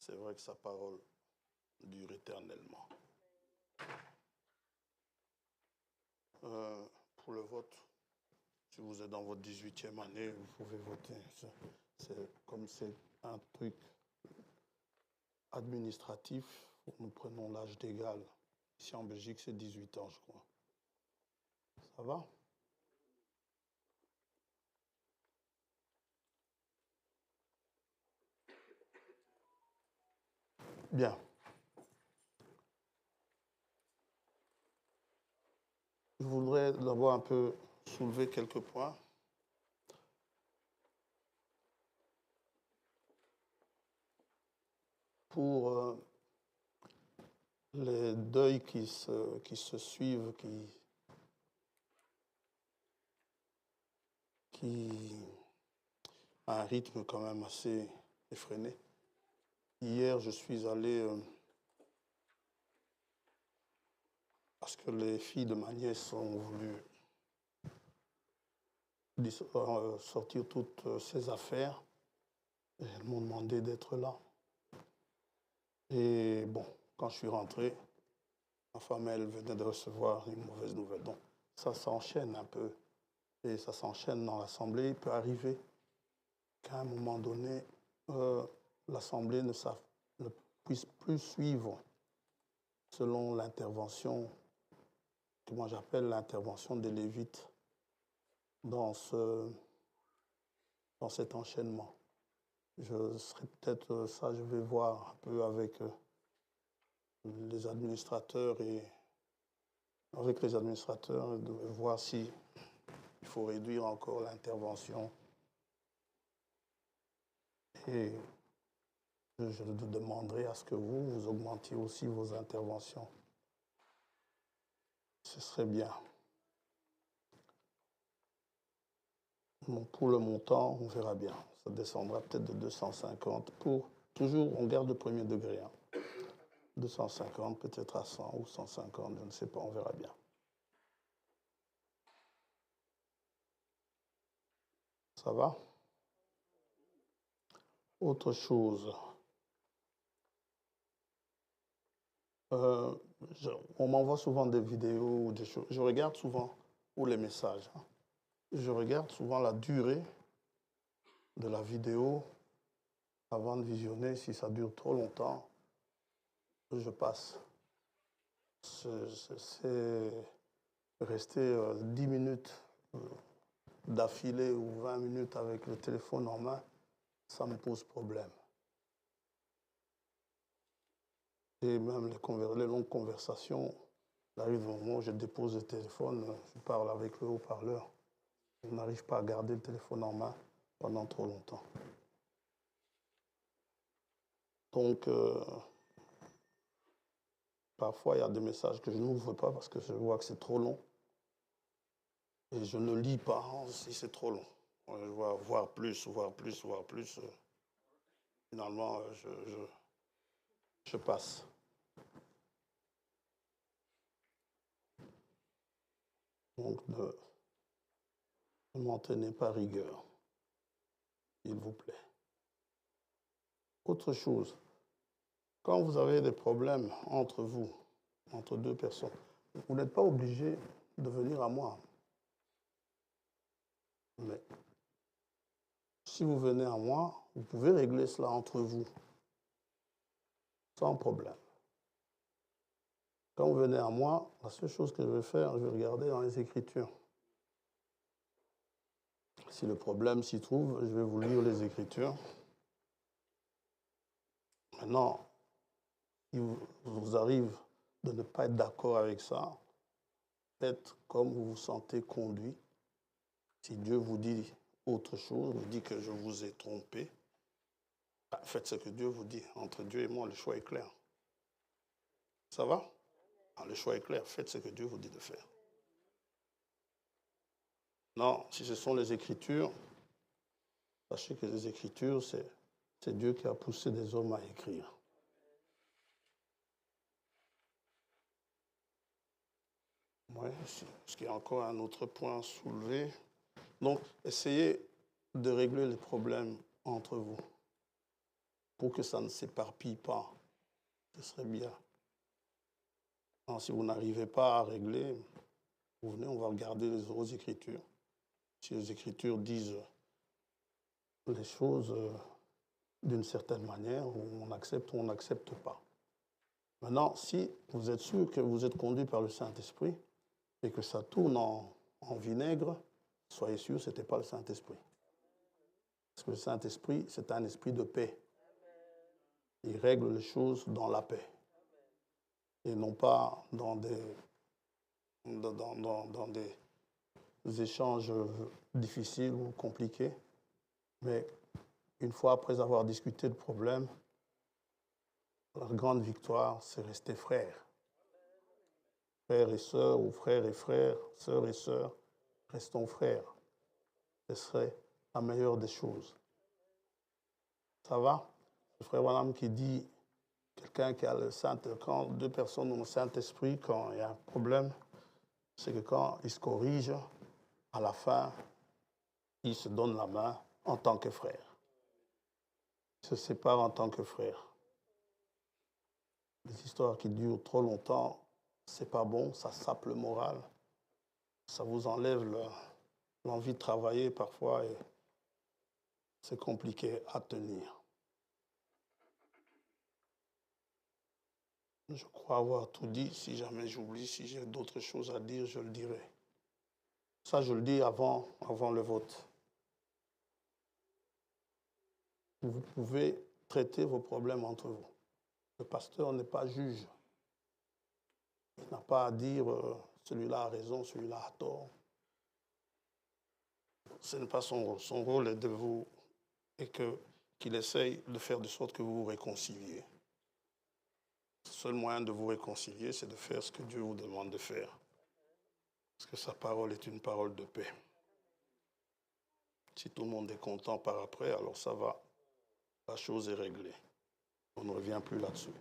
C'est vrai que sa parole dure éternellement. Pour le vote, si vous êtes dans votre 18e année, vous pouvez voter. Comme c'est un truc administratif, nous prenons l'âge d'égal. Ici en Belgique, c'est 18 ans, je crois. Ça va? Bien. Je voudrais d'abord un peu soulever quelques points. Pour les deuils qui se suivent, qui a un rythme quand même assez effréné. Hier, je suis allé, parce que les filles de ma nièce ont voulu sortir toutes ces affaires, et elles m'ont demandé d'être là. Et bon, quand je suis rentré, ma femme, elle venait de recevoir une mauvaise nouvelle. Donc, ça s'enchaîne un peu. Et ça s'enchaîne dans l'Assemblée. Il peut arriver qu'à un moment donné, l'Assemblée ne puisse plus suivre selon l'intervention, que moi j'appelle l'intervention des Lévites dans cet enchaînement. Je serai peut-être, ça je vais voir un peu avec les administrateurs et de voir si il faut réduire encore l'intervention. Et je demanderai à ce que vous augmentiez aussi vos interventions. Ce serait bien. Bon, pour le montant, on verra bien. Ça descendra peut-être de 250 pour... Toujours, on garde le premier degré. 250, peut-être à 100 ou 150, je ne sais pas, on verra bien. Ça va? Autre chose. On m'envoie souvent des vidéos ou des choses. Je regarde souvent, ou les messages. Je regarde souvent la durée de la vidéo avant de visionner. Si ça dure trop longtemps, je passe. C'est rester 10 minutes d'affilée ou 20 minutes avec le téléphone en main, ça me pose problème. Et même les longues conversations, il arrive un moment où je dépose le téléphone, je parle avec le haut-parleur. Je n'arrive pas à garder le téléphone en main pendant trop longtemps. Donc, parfois, il y a des messages que je n'ouvre pas parce que je vois que c'est trop long. Et je ne lis pas si c'est trop long. Je vois voir plus. Finalement, je passe. Donc, ne m'en tenez pas rigueur, s'il vous plaît. Autre chose, quand vous avez des problèmes entre vous, entre deux personnes, vous n'êtes pas obligé de venir à moi. Mais si vous venez à moi, vous pouvez régler cela entre vous, sans problème. Quand vous venez à moi, la seule chose que je vais faire, je vais regarder dans les Écritures. Si le problème s'y trouve, je vais vous lire les Écritures. Maintenant, il vous arrive de ne pas être d'accord avec ça, faites comme vous vous sentez conduit. Si Dieu vous dit autre chose, vous dit que je vous ai trompé, faites ce que Dieu vous dit. Entre Dieu et moi, le choix est clair. Ça va? Le choix est clair, faites ce que Dieu vous dit de faire. Non, si ce sont les Écritures, sachez que les Écritures, c'est Dieu qui a poussé des hommes à écrire. Oui, parce qu'il y a encore un autre point à soulever. Donc, essayez de régler les problèmes entre vous. pour que ça ne s'éparpille pas. Ce serait bien. Alors, si vous n'arrivez pas à régler, vous venez, on va regarder les autres Écritures. Si les Écritures disent les choses d'une certaine manière, on accepte ou on n'accepte pas. Maintenant, si vous êtes sûr que vous êtes conduit par le Saint-Esprit et que ça tourne en vinaigre, soyez sûr que ce n'était pas le Saint-Esprit. Parce que le Saint-Esprit, c'est un esprit de paix. Il règle les choses dans la paix. Et non pas dans des échanges difficiles ou compliqués. Mais une fois après avoir discuté le problème, la grande victoire, c'est rester frère. Frères et sœurs, ou frères et frères, sœurs et sœurs, restons frères. Ce serait la meilleure des choses. Ça va? Le frère Branham qui dit, quelqu'un qui a le Saint-Esprit, quand deux personnes ont le Saint-Esprit, quand il y a un problème, c'est que quand ils se corrigent, à la fin, ils se donnent la main en tant que frères. Ils se séparent en tant que frères. Les histoires qui durent trop longtemps, c'est pas bon, ça sape le moral. Ça vous enlève l'envie de travailler parfois et c'est compliqué à tenir. Je crois avoir tout dit. Si jamais j'oublie, si j'ai d'autres choses à dire, je le dirai. Ça, je le dis avant le vote. Vous pouvez traiter vos problèmes entre vous. Le pasteur n'est pas juge. Il n'a pas à dire celui-là a raison, celui-là a tort. Ce n'est pas son rôle. Son rôle est de vous et qu'il essaye de faire de sorte que vous vous réconciliez. Le seul moyen de vous réconcilier, c'est de faire ce que Dieu vous demande de faire. Parce que sa parole est une parole de paix. Si tout le monde est content par après, alors ça va. La chose est réglée. On ne revient plus là-dessus.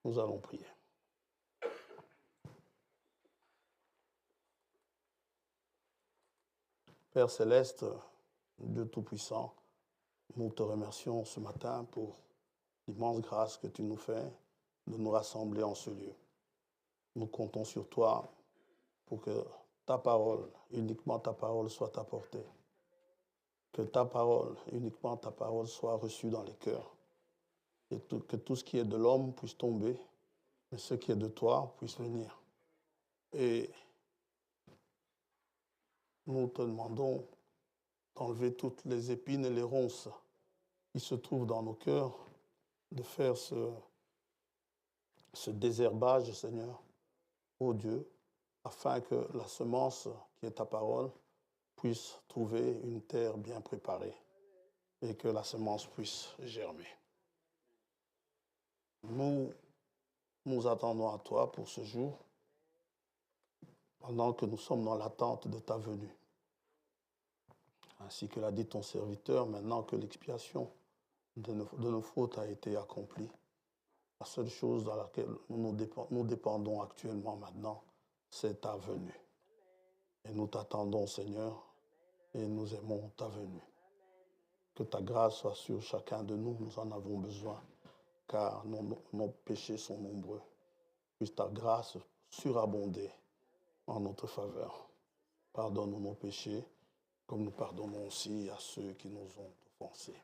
Nous allons prier. Père céleste, Dieu Tout-Puissant, nous te remercions ce matin pour l'immense grâce que tu nous fais de nous rassembler en ce lieu. Nous comptons sur toi pour que ta parole, uniquement ta parole, soit apportée. Que ta parole, uniquement ta parole, soit reçue dans les cœurs. Et que tout ce qui est de l'homme puisse tomber, mais ce qui est de toi puisse venir. Et nous te demandons d'enlever toutes les épines et les ronces qui se trouvent dans nos cœurs, de faire ce désherbage, Seigneur, ô Dieu, afin que la semence qui est ta parole puisse trouver une terre bien préparée et que la semence puisse germer. Nous attendons à toi pour ce jour, pendant que nous sommes dans l'attente de ta venue. Ainsi que l'a dit ton serviteur, maintenant que l'expiation de nos fautes a été accomplie, la seule chose dans laquelle nous dépendons actuellement maintenant, c'est ta venue. Et nous t'attendons, Seigneur, et nous aimons ta venue. Que ta grâce soit sur chacun de nous, nous en avons besoin, car nos péchés sont nombreux. Puisse ta grâce surabonder en notre faveur. Pardonne-nous nos péchés, comme nous pardonnons aussi à ceux qui nous ont offensés.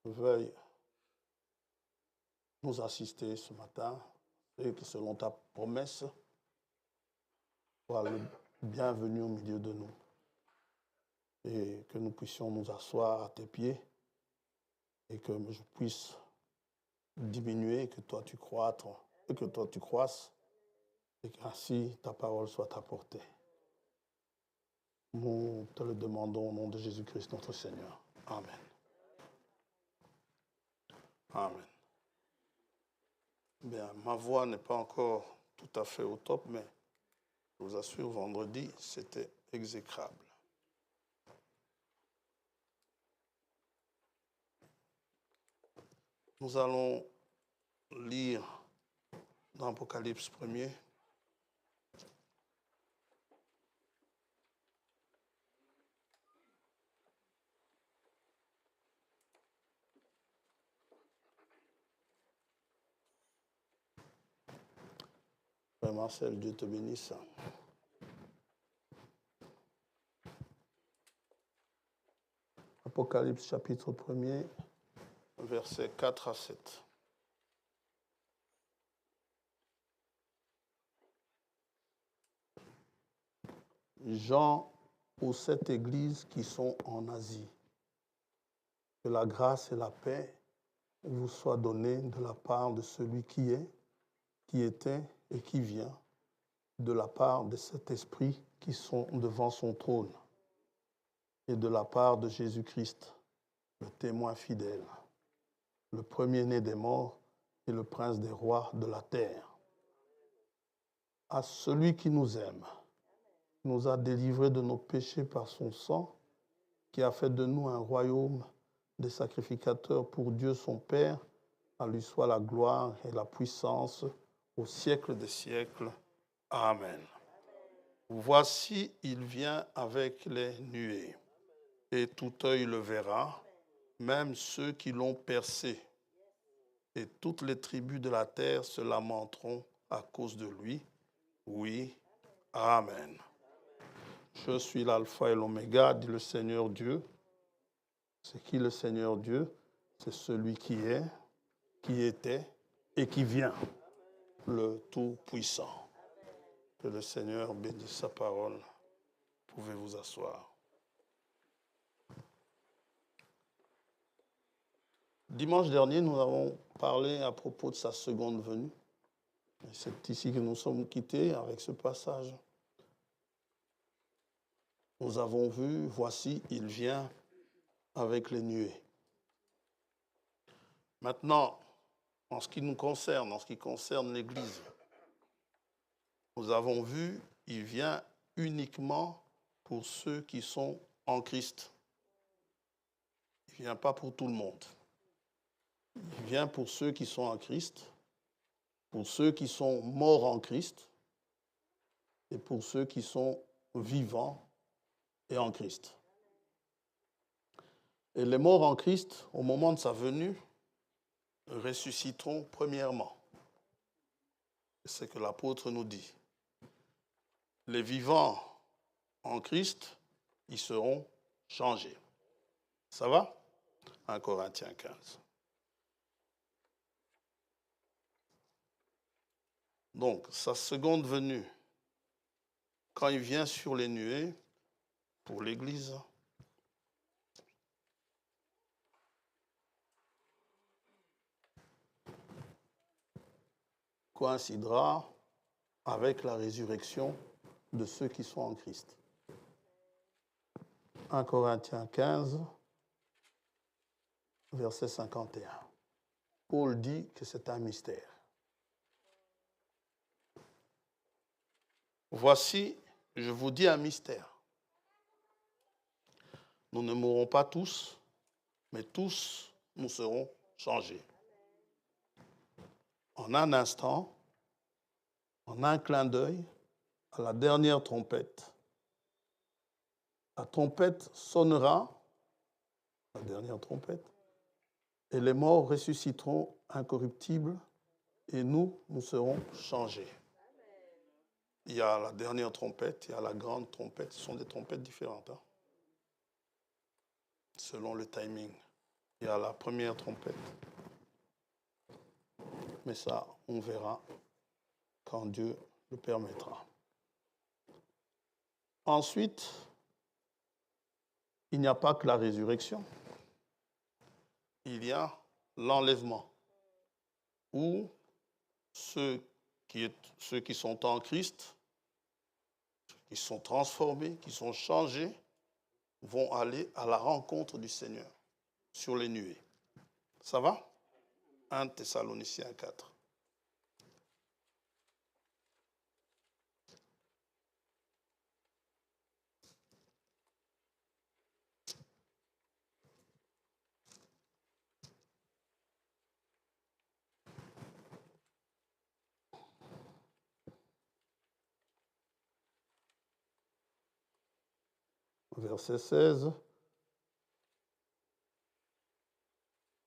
Veuille nous assister ce matin et que selon ta promesse, sois le bienvenu au milieu de nous et que nous puissions nous asseoir à tes pieds et que je puisse diminuer, que toi tu croîtres et que toi tu croisses et qu'ainsi ta parole soit apportée. Nous te le demandons au nom de Jésus-Christ notre Seigneur. Amen. Amen. Bien, ma voix n'est pas encore tout à fait au top, mais je vous assure, vendredi, c'était exécrable. Nous allons lire dans Apocalypse 1er. Frère Marcel, Dieu te bénisse. Apocalypse chapitre 1er, versets 4 à 7. Jean aux 7 églises qui sont en Asie. Que la grâce et la paix vous soient données de la part de celui qui est, qui était et qui vient, de la part de cet esprit qui sont devant son trône, et de la part de Jésus-Christ, le témoin fidèle, le premier-né des morts et le prince des rois de la terre. À celui qui nous aime, nous a délivrés de nos péchés par son sang, qui a fait de nous un royaume des sacrificateurs pour Dieu son Père. À lui soit la gloire et la puissance au siècle des siècles. Amen. Voici, il vient avec les nuées, et tout œil le verra, même ceux qui l'ont percé. Et toutes les tribus de la terre se lamenteront à cause de lui. Oui, Amen. Je suis l'alpha et l'oméga, dit le Seigneur Dieu. C'est qui le Seigneur Dieu? C'est celui qui est, qui était et qui vient, le Tout-Puissant. Que le Seigneur bénisse sa parole. Vous pouvez vous asseoir. Dimanche dernier, nous avons parlé à propos de sa seconde venue. C'est ici que nous sommes quittés avec ce passage. Nous avons vu, voici, il vient avec les nuées. Maintenant, en ce qui nous concerne, en ce qui concerne l'Église, nous avons vu, il vient uniquement pour ceux qui sont en Christ. Il ne vient pas pour tout le monde. Il vient pour ceux qui sont en Christ, pour ceux qui sont morts en Christ et pour ceux qui sont vivants et en Christ. Et les morts en Christ, au moment de sa venue, ressusciteront premièrement. C'est ce que l'apôtre nous dit. Les vivants en Christ, ils seront changés. Ça va? 1 Corinthiens 15. Donc, sa seconde venue, quand il vient sur les nuées, pour l'Église, coïncidera avec la résurrection de ceux qui sont en Christ. 1 Corinthiens 15, verset 51. Paul dit que c'est un mystère. Voici, je vous dis un mystère. Nous ne mourrons pas tous, mais tous nous serons changés. En un instant, en un clin d'œil, à la dernière trompette. La trompette sonnera, la dernière trompette, et les morts ressusciteront incorruptibles, et nous serons changés. Il y a la dernière trompette, il y a la grande trompette, ce sont des trompettes différentes, selon le timing. Il y a la première trompette, mais ça, on verra quand Dieu le permettra. Ensuite, il n'y a pas que la résurrection. Il y a l'enlèvement, où ceux qui sont en Christ, qui sont transformés, qui sont changés, vont aller à la rencontre du Seigneur sur les nuées. Ça va? 1 Thessaloniciens 4. Verset 16,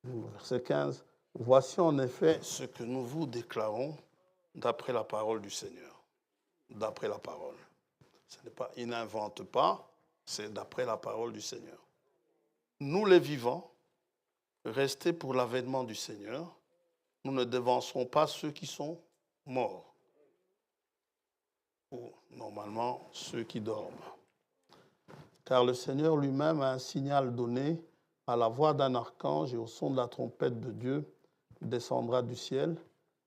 verset 15. Voici en effet ce que nous vous déclarons d'après la parole du Seigneur. d'après la parole. Ce n'est pas, il n'invente pas, c'est d'après la parole du Seigneur. Nous les vivants, restés pour l'avènement du Seigneur, nous ne devancerons pas ceux qui sont morts, ou normalement ceux qui dorment. Car le Seigneur lui-même a un signal donné à la voix d'un archange et au son de la trompette de Dieu descendra du ciel,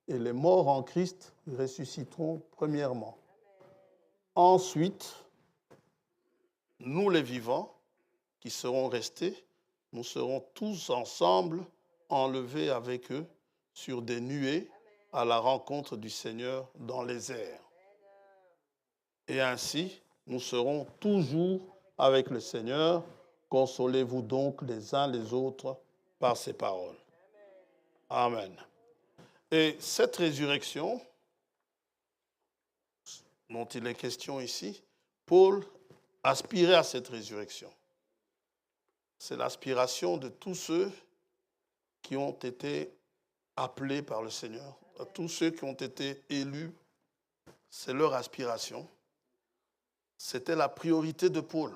et les morts en Christ ressusciteront premièrement. Ensuite, nous les vivants qui serons restés, nous serons tous ensemble enlevés avec eux sur des nuées à la rencontre du Seigneur dans les airs. Et ainsi, nous serons toujours avec le Seigneur. Consolez-vous donc les uns les autres par ces paroles. Amen. Et cette résurrection dont il est question ici, Paul aspirait à cette résurrection. C'est l'aspiration de tous ceux qui ont été appelés par le Seigneur, tous ceux qui ont été élus. C'est leur aspiration. C'était la priorité de Paul.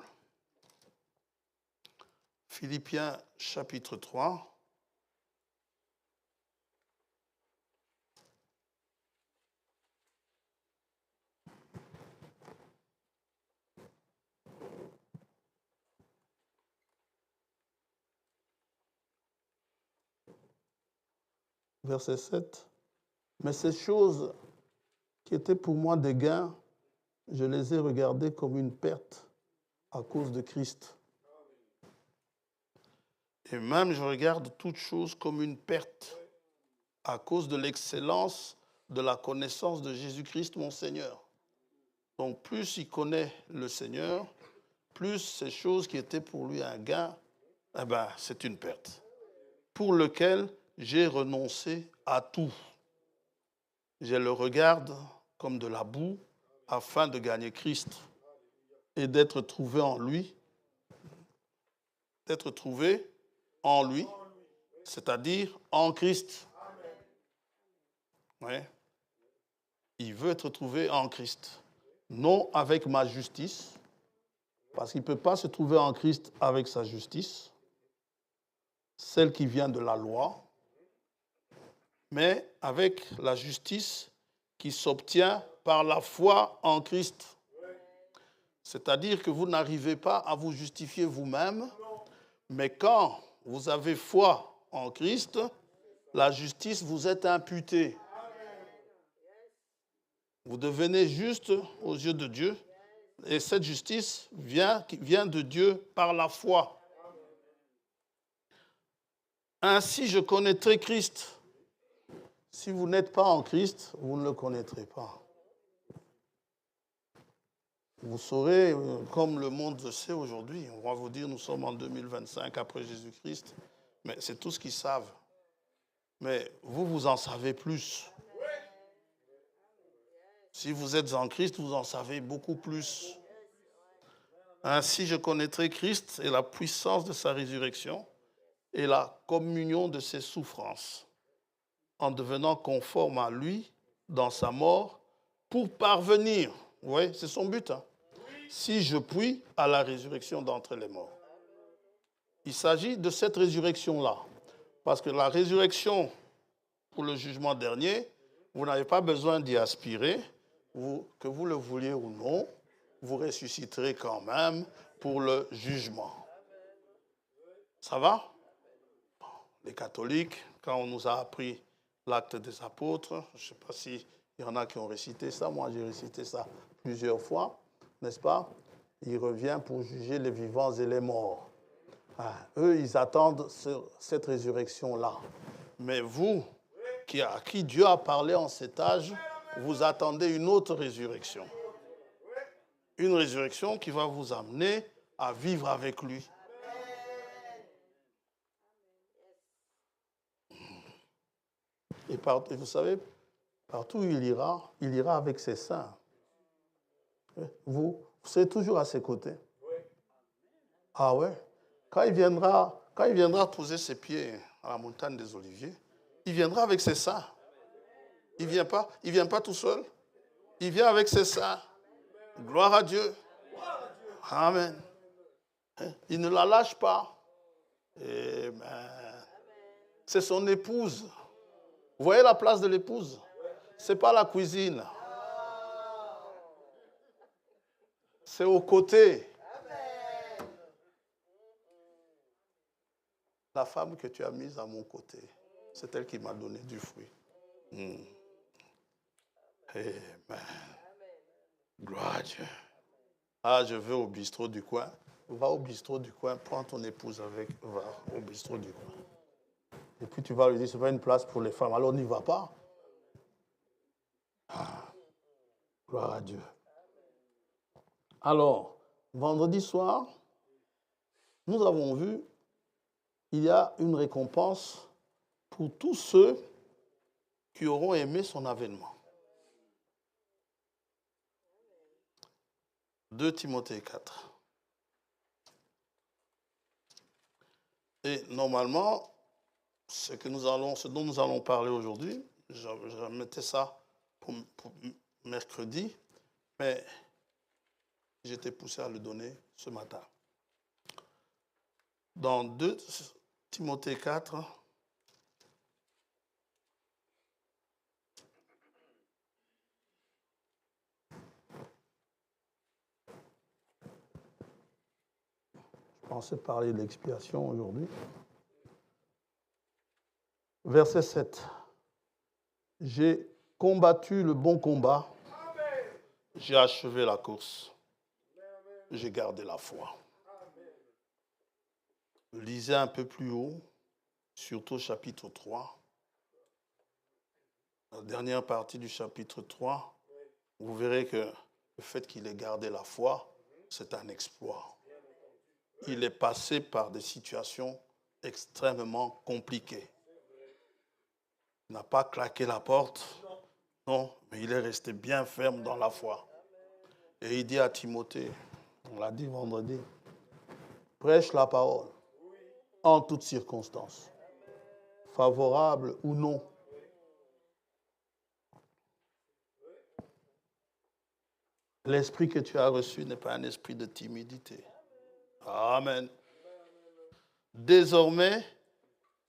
Philippiens chapitre 3. Verset 7. Mais ces choses qui étaient pour moi des gains, je les ai regardées comme une perte à cause de Christ. Et même je regarde toutes choses comme une perte à cause de l'excellence de la connaissance de Jésus-Christ, mon Seigneur. Donc plus il connaît le Seigneur, plus ces choses qui étaient pour lui un gain, c'est une perte. Pour lequel j'ai renoncé à tout. Je le regarde comme de la boue afin de gagner Christ et d'être trouvé en lui, c'est-à-dire en Christ. Ouais. Il veut être trouvé en Christ, non avec ma justice, parce qu'il ne peut pas se trouver en Christ avec sa justice, celle qui vient de la loi, mais avec la justice qui s'obtient par la foi en Christ. C'est-à-dire que vous n'arrivez pas à vous justifier vous-même, mais quand vous avez foi en Christ, la justice vous est imputée. Vous devenez juste aux yeux de Dieu, et cette justice vient de Dieu par la foi. Ainsi, je connaîtrai Christ. Si vous n'êtes pas en Christ, vous ne le connaîtrez pas. Vous saurez, comme le monde le sait aujourd'hui, on va vous dire nous sommes en 2025 après Jésus-Christ, mais c'est tout ce qu'ils savent. Mais vous, vous en savez plus. Si vous êtes en Christ, vous en savez beaucoup plus. Ainsi, je connaîtrai Christ et la puissance de sa résurrection et la communion de ses souffrances, en devenant conforme à lui dans sa mort pour parvenir. Vous voyez, c'est son but. Si je puis à la résurrection d'entre les morts. Il s'agit de cette résurrection-là. Parce que la résurrection pour le jugement dernier, vous n'avez pas besoin d'y aspirer. Que vous le vouliez ou non, vous ressusciterez quand même pour le jugement. Ça va? Les catholiques, quand on nous a appris l'acte des apôtres, je ne sais pas s'il y en a qui ont récité ça, moi j'ai récité ça plusieurs fois, n'est-ce pas? Il revient pour juger les vivants et les morts. Eux, ils attendent cette résurrection-là. Mais vous, à qui Dieu a parlé en cet âge, vous attendez une autre résurrection. Une résurrection qui va vous amener à vivre avec lui. Et vous savez, partout où il ira avec ses saints. Vous serez toujours à ses côtés. Ah ouais? Quand il viendra poser ses pieds à la montagne des Oliviers, il viendra avec ses saints. Il vient pas tout seul. Il vient avec ses seins. Gloire à Dieu. Amen. Il ne la lâche pas. Amen. C'est son épouse. Vous voyez la place de l'épouse? Ce n'est pas la cuisine. C'est aux côtés. La femme que tu as mise à mon côté, c'est elle qui m'a donné du fruit. Amen. Gloire à Dieu. Ah, je vais au bistrot du coin. Va au bistrot du coin, prends ton épouse avec, va au bistrot du coin. Et puis tu vas lui dire, c'est pas une place pour les femmes. Alors n'y va pas. Ah, gloire à Dieu. Alors, vendredi soir, nous avons vu, il y a une récompense pour tous ceux qui auront aimé son avènement. 2 Timothée 4. Et normalement, ce dont nous allons parler aujourd'hui, je mettais ça pour mercredi, mais j'étais poussé à le donner ce matin. Dans 2 Timothée 4, je pensais parler de l'expiation aujourd'hui. Verset 7. J'ai combattu le bon combat. J'ai achevé la course. J'ai gardé la foi. Lisez un peu plus haut, surtout chapitre 3. La dernière partie du chapitre 3, vous verrez que le fait qu'il ait gardé la foi, c'est un exploit. Il est passé par des situations extrêmement compliquées. Il n'a pas claqué la porte, non, mais il est resté bien ferme dans la foi. Et il dit à Timothée, on l'a dit vendredi, prêche la parole en toutes circonstances, favorable ou non. L'esprit que tu as reçu n'est pas un esprit de timidité. Amen. Désormais,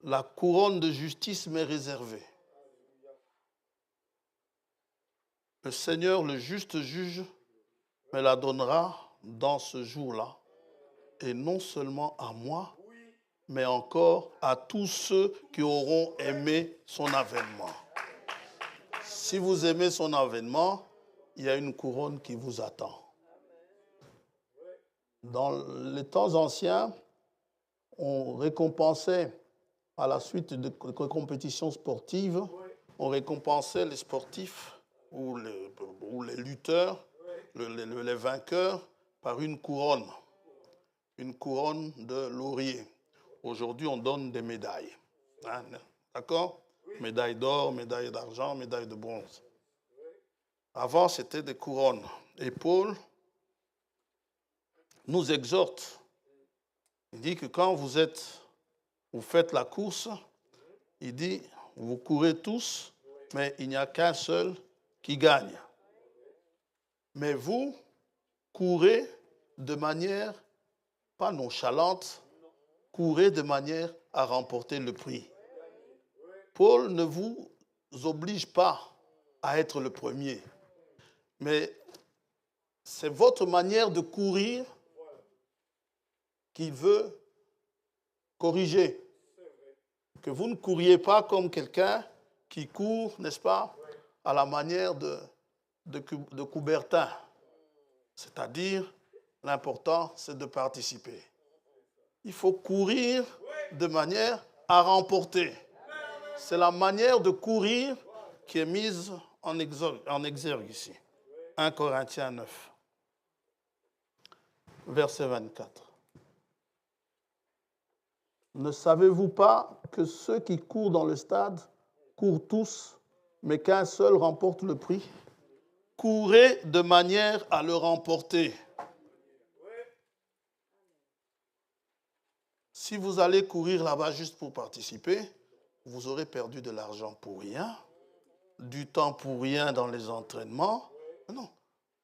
la couronne de justice m'est réservée. Le Seigneur, le juste juge, me la donnera dans ce jour-là. Et non seulement à moi, mais encore à tous ceux qui auront aimé son avènement. Si vous aimez son avènement, il y a une couronne qui vous attend. Dans les temps anciens, on récompensait, à la suite de compétitions sportives, on récompensait les sportifs ou les lutteurs, les vainqueurs, par une couronne de laurier. Aujourd'hui, on donne des médailles. Hein, d'accord? Médaille d'or, médaille d'argent, médaille de bronze. Avant, c'était des couronnes. Et Paul nous exhorte. Il dit que quand vous faites la course, il dit, vous courez tous, mais il n'y a qu'un seul qui gagne. Mais vous courez de manière pas nonchalante, courez de manière à remporter le prix. Paul ne vous oblige pas à être le premier, mais c'est votre manière de courir qu'il veut corriger. Que vous ne couriez pas comme quelqu'un qui court, n'est-ce pas, à la manière de Coubertin. C'est-à-dire, l'important, c'est de participer. Il faut courir de manière à remporter. C'est la manière de courir qui est mise en exergue ici. 1 Corinthiens 9, verset 24. Ne savez-vous pas que ceux qui courent dans le stade courent tous, mais qu'un seul remporte le prix? Courez de manière à le remporter. Si vous allez courir là-bas juste pour participer, vous aurez perdu de l'argent pour rien, du temps pour rien dans les entraînements, Non.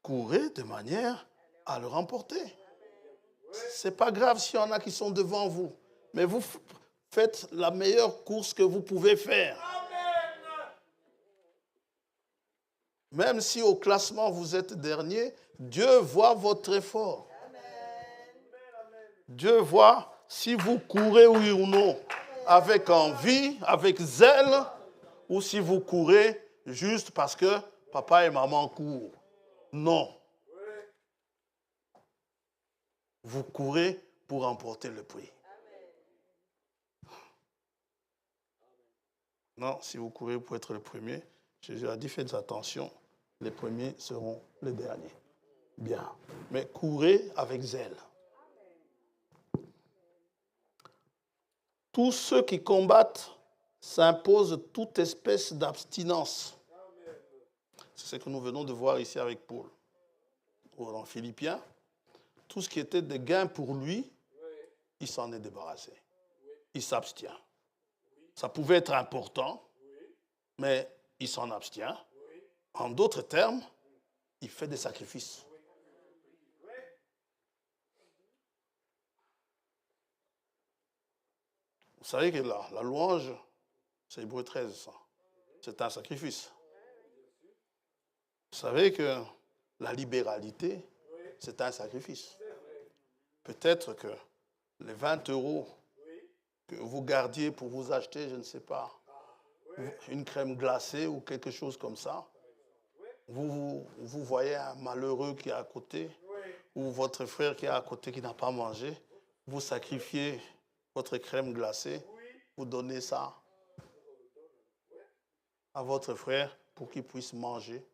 Courez de manière à le remporter. Ce n'est pas grave s'il y en a qui sont devant vous. Mais vous faites la meilleure course que vous pouvez faire. Même si au classement vous êtes dernier, Dieu voit votre effort. Dieu voit si vous courez oui ou non, avec envie, avec zèle, ou si vous courez juste parce que papa et maman courent. Non. Vous courez pour remporter le prix. Non, si vous courez pour être le premier, Jésus a dit, faites attention, les premiers seront les derniers. Bien. Mais courez avec zèle. Tous ceux qui combattent s'imposent toute espèce d'abstinence. C'est ce que nous venons de voir ici avec Paul. Dans Philippiens, tout ce qui était de gain pour lui, il s'en est débarrassé. Il s'abstient. Ça pouvait être important, mais il s'en abstient. En d'autres termes, il fait des sacrifices. Vous savez que la louange, c'est Hébreux 13, ça. C'est un sacrifice. Vous savez que la libéralité, c'est un sacrifice. Peut-être que les 20 € que vous gardiez pour vous acheter, je ne sais pas, une crème glacée ou quelque chose comme ça, vous voyez un malheureux qui est à côté, ou votre frère qui est à côté qui n'a pas mangé, vous sacrifiez votre crème glacée, vous donnez ça à votre frère pour qu'il puisse manger.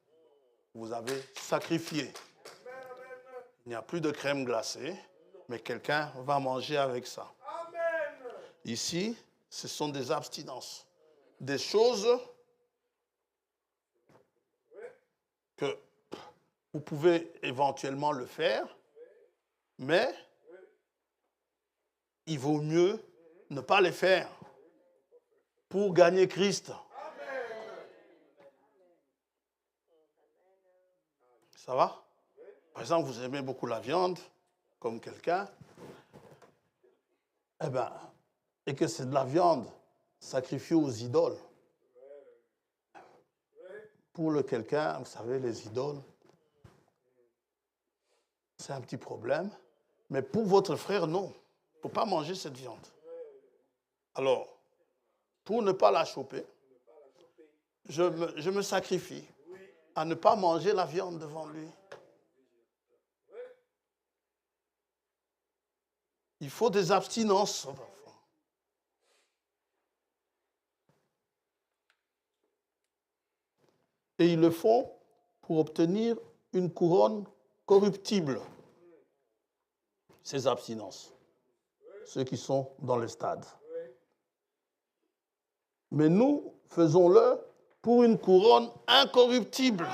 Vous avez sacrifié. Il n'y a plus de crème glacée, mais quelqu'un va manger avec ça. Ici, ce sont des abstinences. Des choses que vous pouvez éventuellement le faire, mais il vaut mieux ne pas les faire pour gagner Christ. Ça va? Par exemple, vous aimez beaucoup la viande, comme quelqu'un, et que c'est de la viande sacrifiée aux idoles. Pour le quelqu'un, vous savez, les idoles, c'est un petit problème. Mais pour votre frère, non. Il ne faut pas manger cette viande. Alors, pour ne pas la choper, je me sacrifie à ne pas manger la viande devant lui. Il faut des abstinences. Et ils le font pour obtenir une couronne corruptible. Ces abstinences. Ceux qui sont dans le stade. Mais nous, faisons-le pour une couronne incorruptible.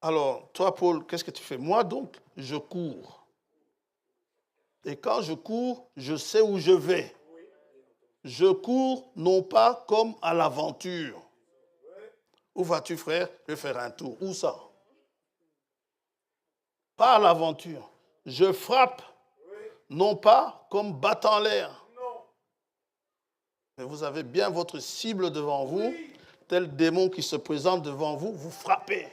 Alors, toi, Paul, qu'est-ce que tu fais? Moi, donc, je cours. Et quand je cours, je sais où je vais. Je cours non pas comme à l'aventure. Où vas-tu, frère? Je vais faire un tour. Où ça? Pas à l'aventure. Je frappe non pas comme battant l'air. Mais vous avez bien votre cible devant vous. Tel démon qui se présente devant vous, vous frappez.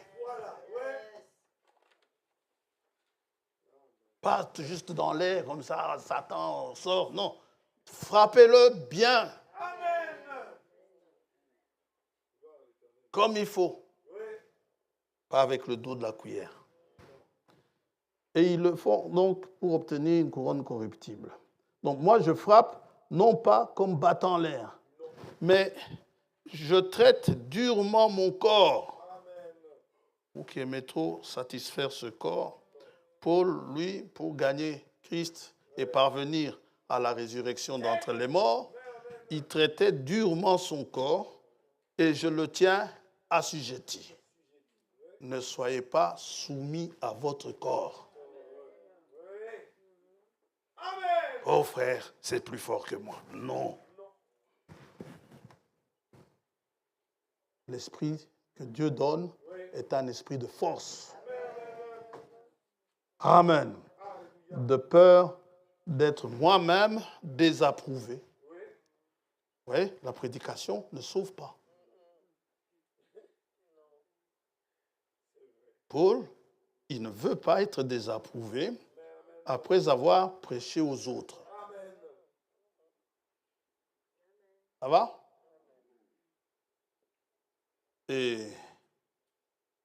Pas juste dans l'air, comme ça, Satan sort. Non. Frappez-le bien. Comme il faut. Pas avec le dos de la cuillère. Et ils le font donc pour obtenir une couronne corruptible. Donc moi, je frappe non pas comme battant l'air, mais je traite durement mon corps. Vous qui aimez trop satisfaire ce corps, Paul, lui, pour gagner Christ et parvenir à la résurrection d'entre les morts, il traitait durement son corps et je le tiens assujetti. Ne soyez pas soumis à votre corps. Oh frère, c'est plus fort que moi. Non. L'esprit que Dieu donne, est un esprit de force. Amen. De peur d'être moi-même désapprouvé. Oui, la prédication ne sauve pas. Paul, il ne veut pas être désapprouvé après avoir prêché aux autres. Ça va? Et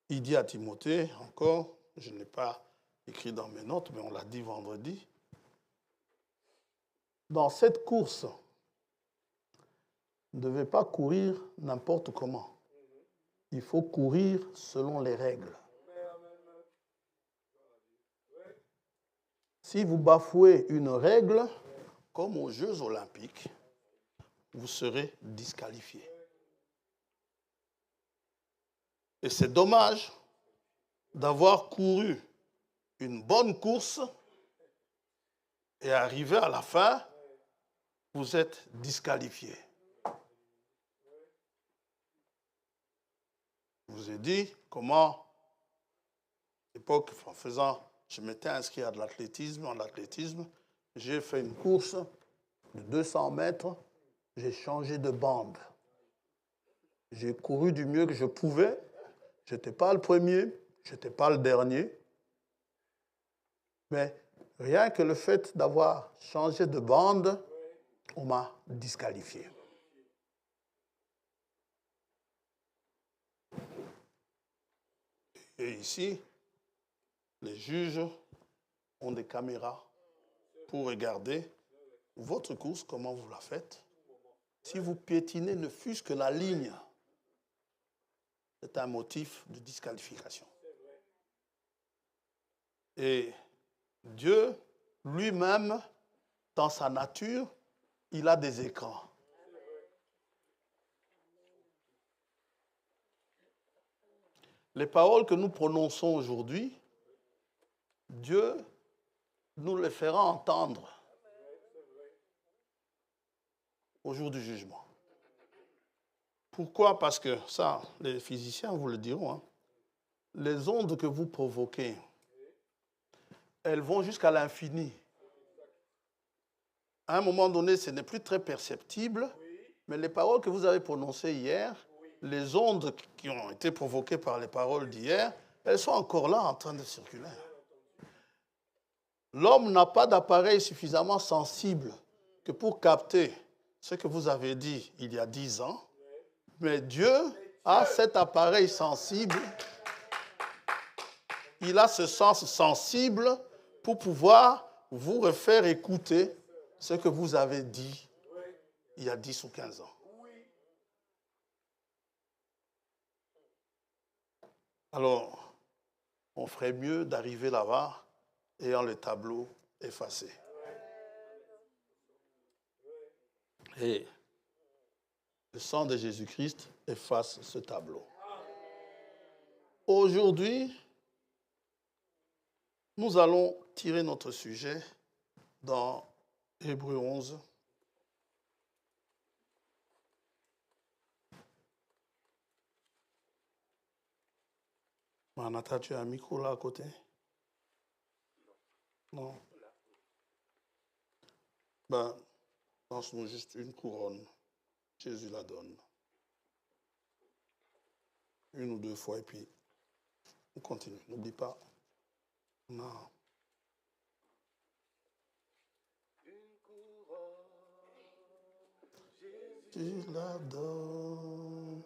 il dit à Timothée, encore, je ne l'ai pas écrit dans mes notes, mais on l'a dit vendredi, dans cette course, ne devez pas courir n'importe comment. Il faut courir selon les règles. Si vous bafouez une règle, comme aux Jeux olympiques, vous serez disqualifié. Et c'est dommage d'avoir couru une bonne course et arrivé à la fin, vous êtes disqualifié. Je vous ai dit comment, à l'époque, en faisant, je m'étais inscrit à de l'athlétisme, en athlétisme, j'ai fait une course de 200 mètres, j'ai changé de bande. J'ai couru du mieux que je pouvais, je n'étais pas le premier, je n'étais pas le dernier, mais rien que le fait d'avoir changé de bande, on m'a disqualifié. Et ici, les juges ont des caméras pour regarder votre course, comment vous la faites. Si vous piétinez ne fût-ce que la ligne, c'est un motif de disqualification. Et Dieu, lui-même, dans sa nature, il a des écrans. Les paroles que nous prononçons aujourd'hui, Dieu nous les fera entendre au jour du jugement. Pourquoi? Parce que ça, les physiciens vous le diront, hein, les ondes que vous provoquez, elles vont jusqu'à l'infini. À un moment donné, ce n'est plus très perceptible, mais les paroles que vous avez prononcées hier, les ondes qui ont été provoquées par les paroles d'hier, elles sont encore là en train de circuler. L'homme n'a pas d'appareil suffisamment sensible que pour capter ce que vous avez dit il y a 10 ans, mais Dieu a cet appareil sensible, il a ce sens sensible pour pouvoir vous refaire écouter ce que vous avez dit il y a 10 ou 15 ans. Alors, on ferait mieux d'arriver là-bas ayant le tableau effacé. Et le sang de Jésus-Christ efface ce tableau. Aujourd'hui, nous allons tirer notre sujet dans Hébreux 11. Manata, tu as un micro là à côté? Non. Ben, lance-nous juste une couronne. Jésus la donne. Une ou deux fois et puis on continue. N'oublie pas. Non. Jésus la donne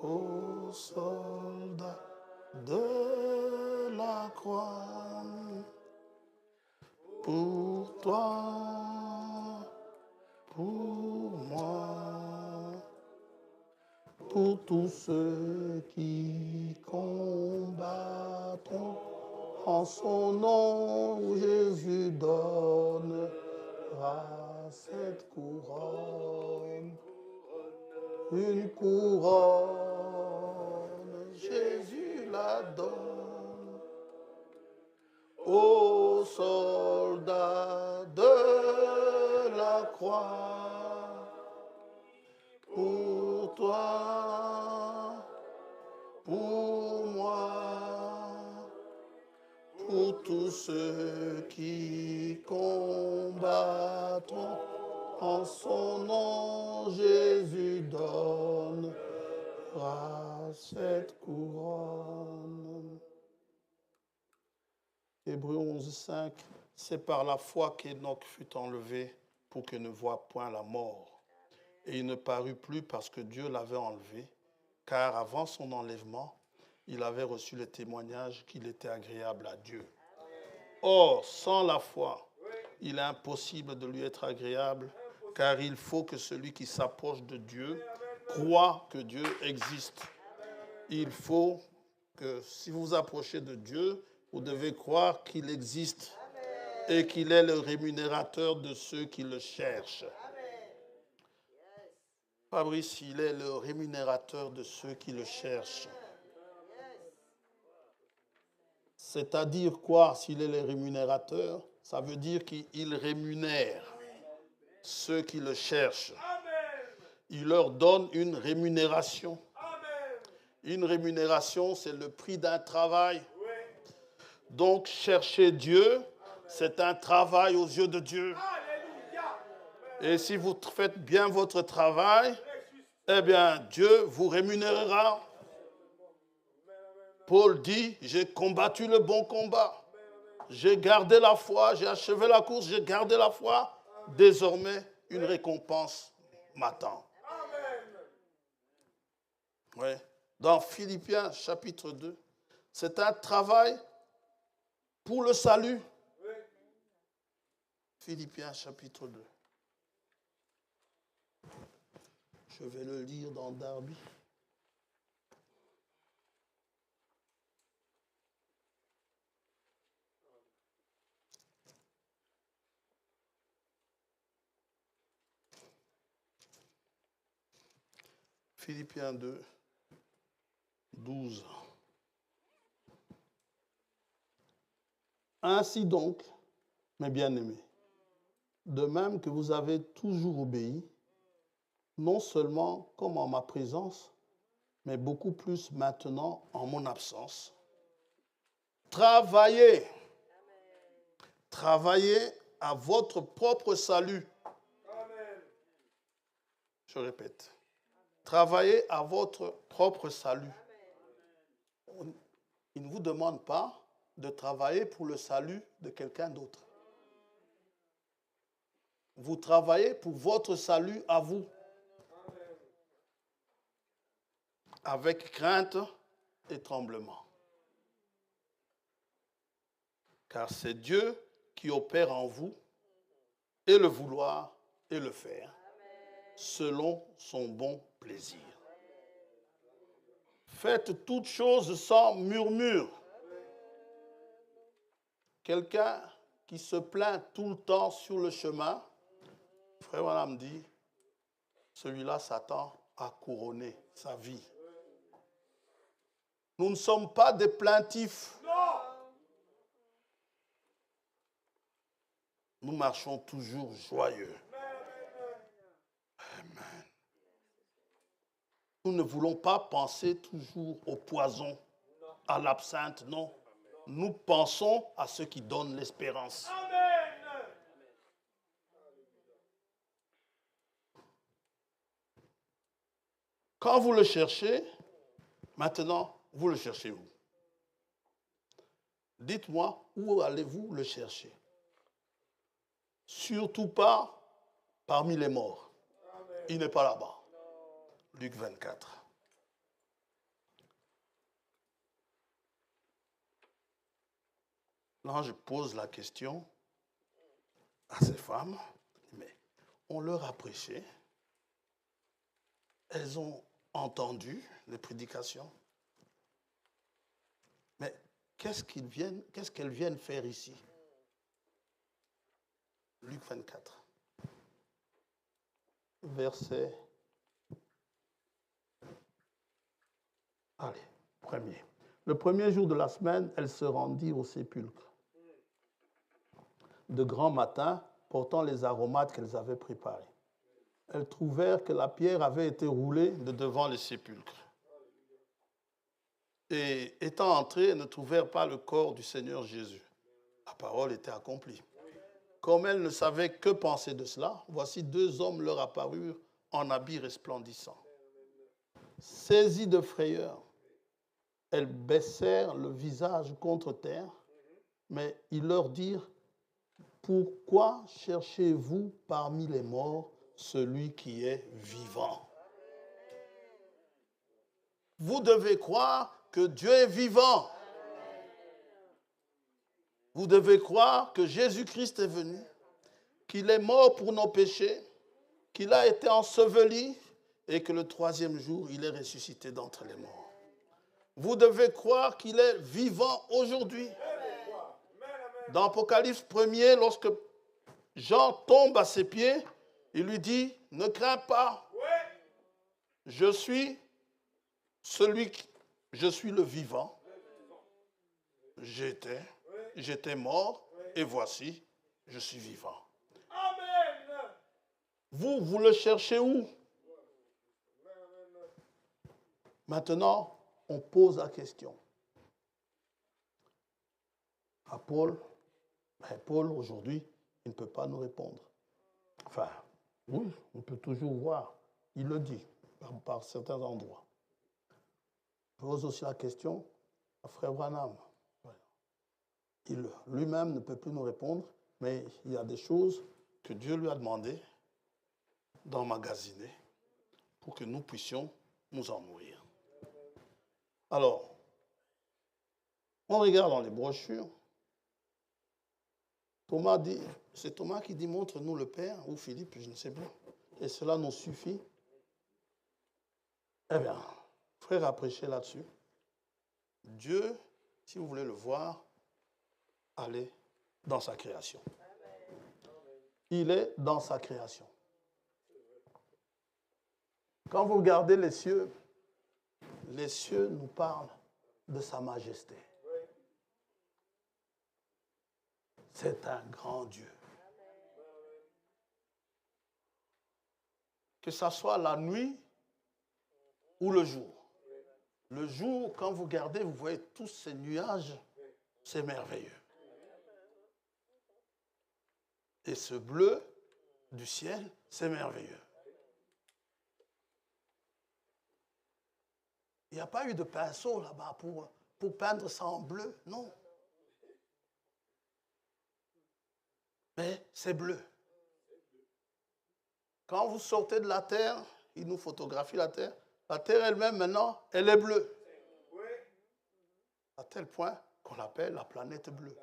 aux soldats de la croix. Pour toi, pour moi, pour tous ceux qui combattront en son nom, Jésus donnera cette couronne, une couronne, Jésus la donne aux soldats de la croix. Pour toi, pour tous ceux qui combattront. En son nom, Jésus donnera cette couronne. Hébreux 11:5, c'est par la foi qu'Enoch fut enlevé pour qu'il ne voie point la mort. Et il ne parut plus parce que Dieu l'avait enlevé, car avant son enlèvement, il avait reçu le témoignage qu'il était agréable à Dieu. Or, sans la foi, il est impossible de lui être agréable, car il faut que celui qui s'approche de Dieu croit que Dieu existe. Il faut que si vous vous approchez de Dieu, vous devez croire qu'il existe et qu'il est le rémunérateur de ceux qui le cherchent. Fabrice, il est le rémunérateur de ceux qui le cherchent. C'est-à-dire quoi, s'il est le rémunérateur? Ça veut dire qu'il rémunère ceux qui le cherchent. Il leur donne une rémunération. Une rémunération, c'est le prix d'un travail. Donc, chercher Dieu, c'est un travail aux yeux de Dieu. Et si vous faites bien votre travail, eh bien, Dieu vous rémunérera. Paul dit, j'ai combattu le bon combat. J'ai gardé la foi, j'ai achevé la course, j'ai gardé la foi. Désormais, une récompense m'attend. Oui. Dans Philippiens chapitre 2, c'est un travail pour le salut. Philippiens chapitre 2. Je vais le lire dans Darby. Philippiens 2, 12. Ainsi donc, mes bien-aimés, de même que vous avez toujours obéi, non seulement comme en ma présence, mais beaucoup plus maintenant en mon absence, travaillez à votre propre salut. Je répète. Travaillez à votre propre salut. Il ne vous demande pas de travailler pour le salut de quelqu'un d'autre. Vous travaillez pour votre salut à vous. Avec crainte et tremblement. Car c'est Dieu qui opère en vous et le vouloir et le faire, selon son bon plaisir. Faites toutes choses sans murmure. Quelqu'un qui se plaint tout le temps sur le chemin, frère Madame dit, celui-là s'attend à couronner sa vie. Nous ne sommes pas des plaintifs. Nous marchons toujours joyeux. Amen. Nous ne voulons pas penser toujours au poison, à l'absinthe, non. Nous pensons à ce qui donne l'espérance. Amen. Quand vous le cherchez, maintenant, vous le cherchez où? Dites-moi, où allez-vous le chercher? Surtout pas parmi les morts. Amen. Il n'est pas là-bas. Luc 24. Là, je pose la question à ces femmes, mais on leur a prêché, elles ont entendu les prédications, mais qu'est-ce qu'elles viennent faire ici? Luc 24, verset... Allez, premier. Le premier jour de la semaine, elles se rendirent au sépulcre. De grand matin, portant les aromates qu'elles avaient préparés. Elles trouvèrent que la pierre avait été roulée de devant le sépulcre. Et étant entrées, elles ne trouvèrent pas le corps du Seigneur Jésus. parole était accomplie. Comme elle ne savait que penser de cela, voici 2 hommes leur apparurent en habits resplendissants. Saisies de frayeur, elles baissèrent le visage contre terre, mais ils leur dirent, « Pourquoi cherchez-vous parmi les morts celui qui est vivant ?» Vous devez croire que Dieu est vivant. Vous devez croire que Jésus-Christ est venu, qu'il est mort pour nos péchés, qu'il a été enseveli et que le 3e jour, il est ressuscité d'entre les morts. Vous devez croire qu'il est vivant aujourd'hui. Dans Apocalypse 1er, lorsque Jean tombe à ses pieds, il lui dit, « Ne crains pas, je suis le vivant. J'étais mort et voici, je suis vivant. » Amen. Vous le cherchez où? Maintenant, on pose la question à Paul. Paul, aujourd'hui, il ne peut pas nous répondre. Enfin, oui, on peut toujours voir. Il le dit par certains endroits. On pose aussi la question à Frère Branham. Il lui-même ne peut plus nous répondre, mais il y a des choses que Dieu lui a demandé d'emmagasiner pour que nous puissions nous en nourrir. Alors, on regarde dans les brochures. Thomas dit, c'est Thomas qui dit, montre-nous le Père, ou Philippe, je ne sais plus. Et cela nous suffit. Eh bien, frère a prêché là-dessus. Dieu, si vous voulez le voir, allez dans sa création. Il est dans sa création. Quand vous regardez les cieux nous parlent de sa majesté. C'est un grand Dieu. Que ce soit la nuit ou le jour. Le jour, quand vous regardez, vous voyez tous ces nuages, c'est merveilleux. Et ce bleu du ciel, c'est merveilleux. Il n'y a pas eu de pinceau là-bas pour peindre ça en bleu, non. Mais c'est bleu. Quand vous sortez de la terre, il nous photographie la terre elle-même maintenant, elle est bleue. À tel point qu'on l'appelle la planète bleue.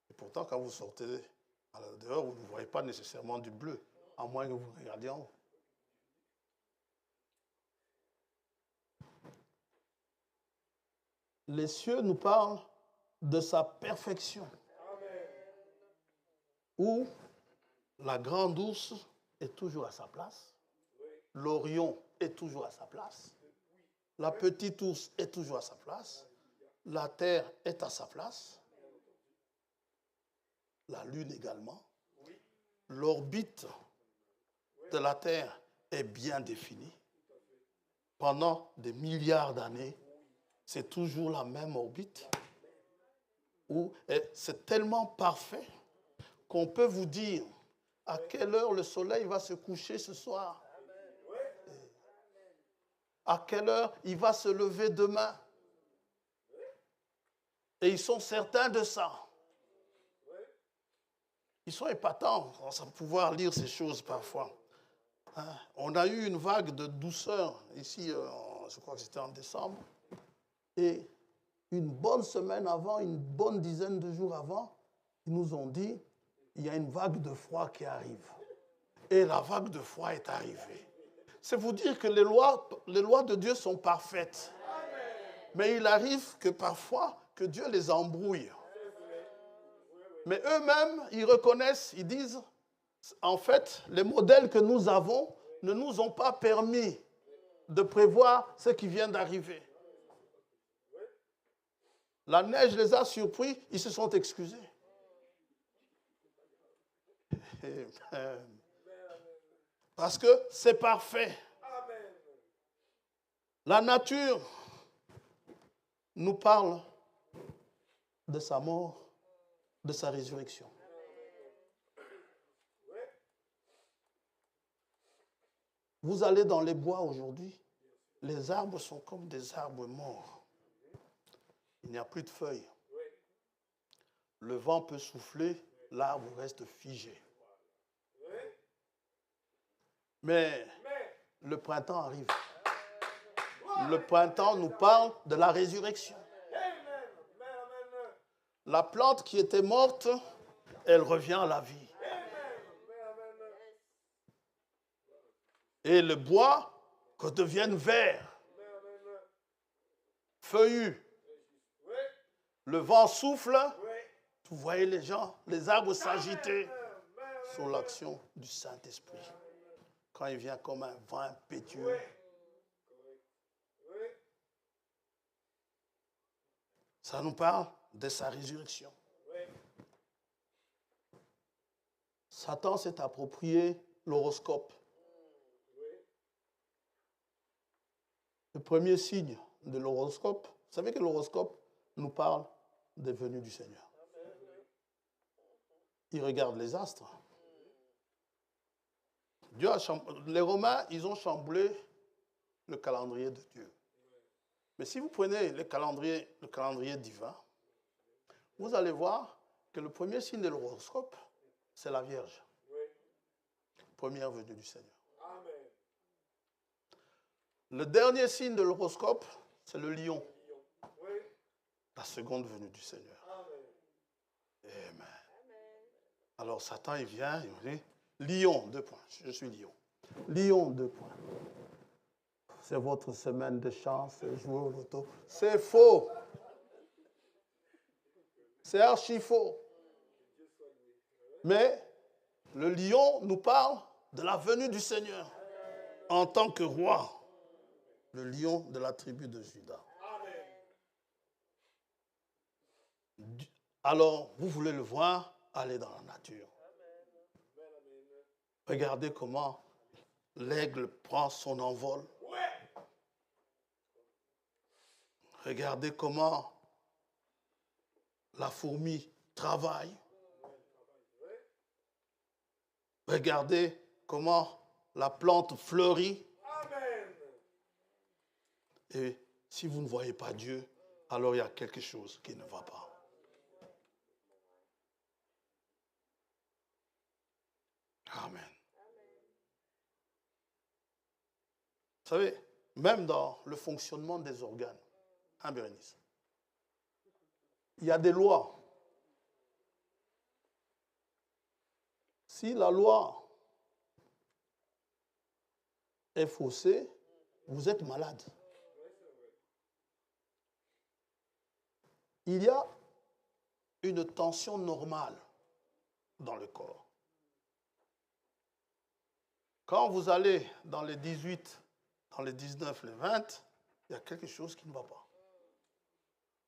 Et pourtant, quand vous sortez à la dehors, vous ne voyez pas nécessairement du bleu, à moins que vous regardiez en haut. Les cieux nous parlent de sa perfection. Où la grande ours est toujours à sa place, l'orion est toujours à sa place, la petite ours est toujours à sa place, la terre est à sa place, la lune également, l'orbite de la terre est bien définie. Pendant des milliards d'années, c'est toujours la même orbite. C'est tellement parfait qu'on peut vous dire à quelle heure le soleil va se coucher ce soir. À quelle heure il va se lever demain. Et ils sont certains de ça. Ils sont épatants sans pouvoir lire ces choses parfois. On a eu une vague de douceur ici, je crois que c'était en décembre. Et une bonne semaine avant, une bonne dizaine de jours avant, ils nous ont dit, il y a une vague de froid qui arrive. Et la vague de froid est arrivée. C'est vous dire que les lois de Dieu sont parfaites. Mais il arrive que parfois, que Dieu les embrouille. Mais eux-mêmes, ils reconnaissent, ils disent, en fait, les modèles que nous avons ne nous ont pas permis de prévoir ce qui vient d'arriver. La neige les a surpris, ils se sont excusés. Parce que c'est parfait. La nature nous parle de sa mort, de sa résurrection. Vous allez dans les bois aujourd'hui, les arbres sont comme des arbres morts. Il n'y a plus de feuilles. Le vent peut souffler, l'arbre reste figé. Mais le printemps arrive. Le printemps nous parle de la résurrection. La plante qui était morte, elle revient à la vie. Et le bois redevienne vert, feuillu. Le vent souffle, vous voyez les gens, les arbres s'agiter sous l'action du Saint-Esprit. Quand il vient comme un vent impétueux. Ça nous parle de sa résurrection. Satan s'est approprié l'horoscope. Le premier signe de l'horoscope, vous savez que l'horoscope nous parle des venues du Seigneur. Il regarde les astres. Les Romains, ils ont chamboulé le calendrier de Dieu. Mais si vous prenez le calendrier divin, vous allez voir que le premier signe de l'horoscope, c'est la Vierge. Première venue du Seigneur. Le dernier signe de l'horoscope, c'est le lion. La seconde venue du Seigneur. Amen. Alors Satan, il vient, il dit, lion, 2 points. Je suis lion. Lion, 2 points. C'est votre semaine de chance, jouer au loto. C'est faux. C'est archi faux. Mais le lion nous parle de la venue du Seigneur en tant que roi. Le lion de la tribu de Juda. Alors, vous voulez le voir, allez dans la nature. Regardez comment l'aigle prend son envol. Regardez comment la fourmi travaille. Regardez comment la plante fleurit. Et si vous ne voyez pas Dieu, alors il y a quelque chose qui ne va pas. Amen. Vous savez, même dans le fonctionnement des organes, hein, Bérénice, il y a des lois. Si la loi est faussée, vous êtes malade. Il y a une tension normale dans le corps. Quand vous allez dans les 18, dans les 19, les 20, il y a quelque chose qui ne va pas.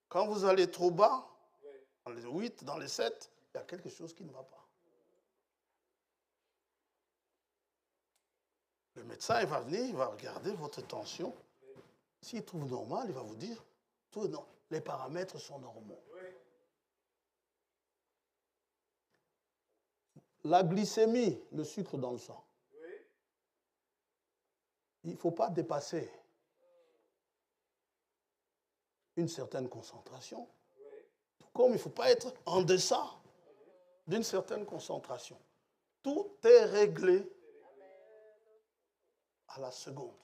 Quand vous allez trop bas, dans les 8, dans les 7, il y a quelque chose qui ne va pas. Le médecin, il va venir, il va regarder votre tension. S'il trouve normal, il va vous dire, tout, non, les paramètres sont normaux. La glycémie, le sucre dans le sang, il ne faut pas dépasser une certaine concentration. Tout comme il ne faut pas être en deçà d'une certaine concentration. Tout est réglé à la seconde.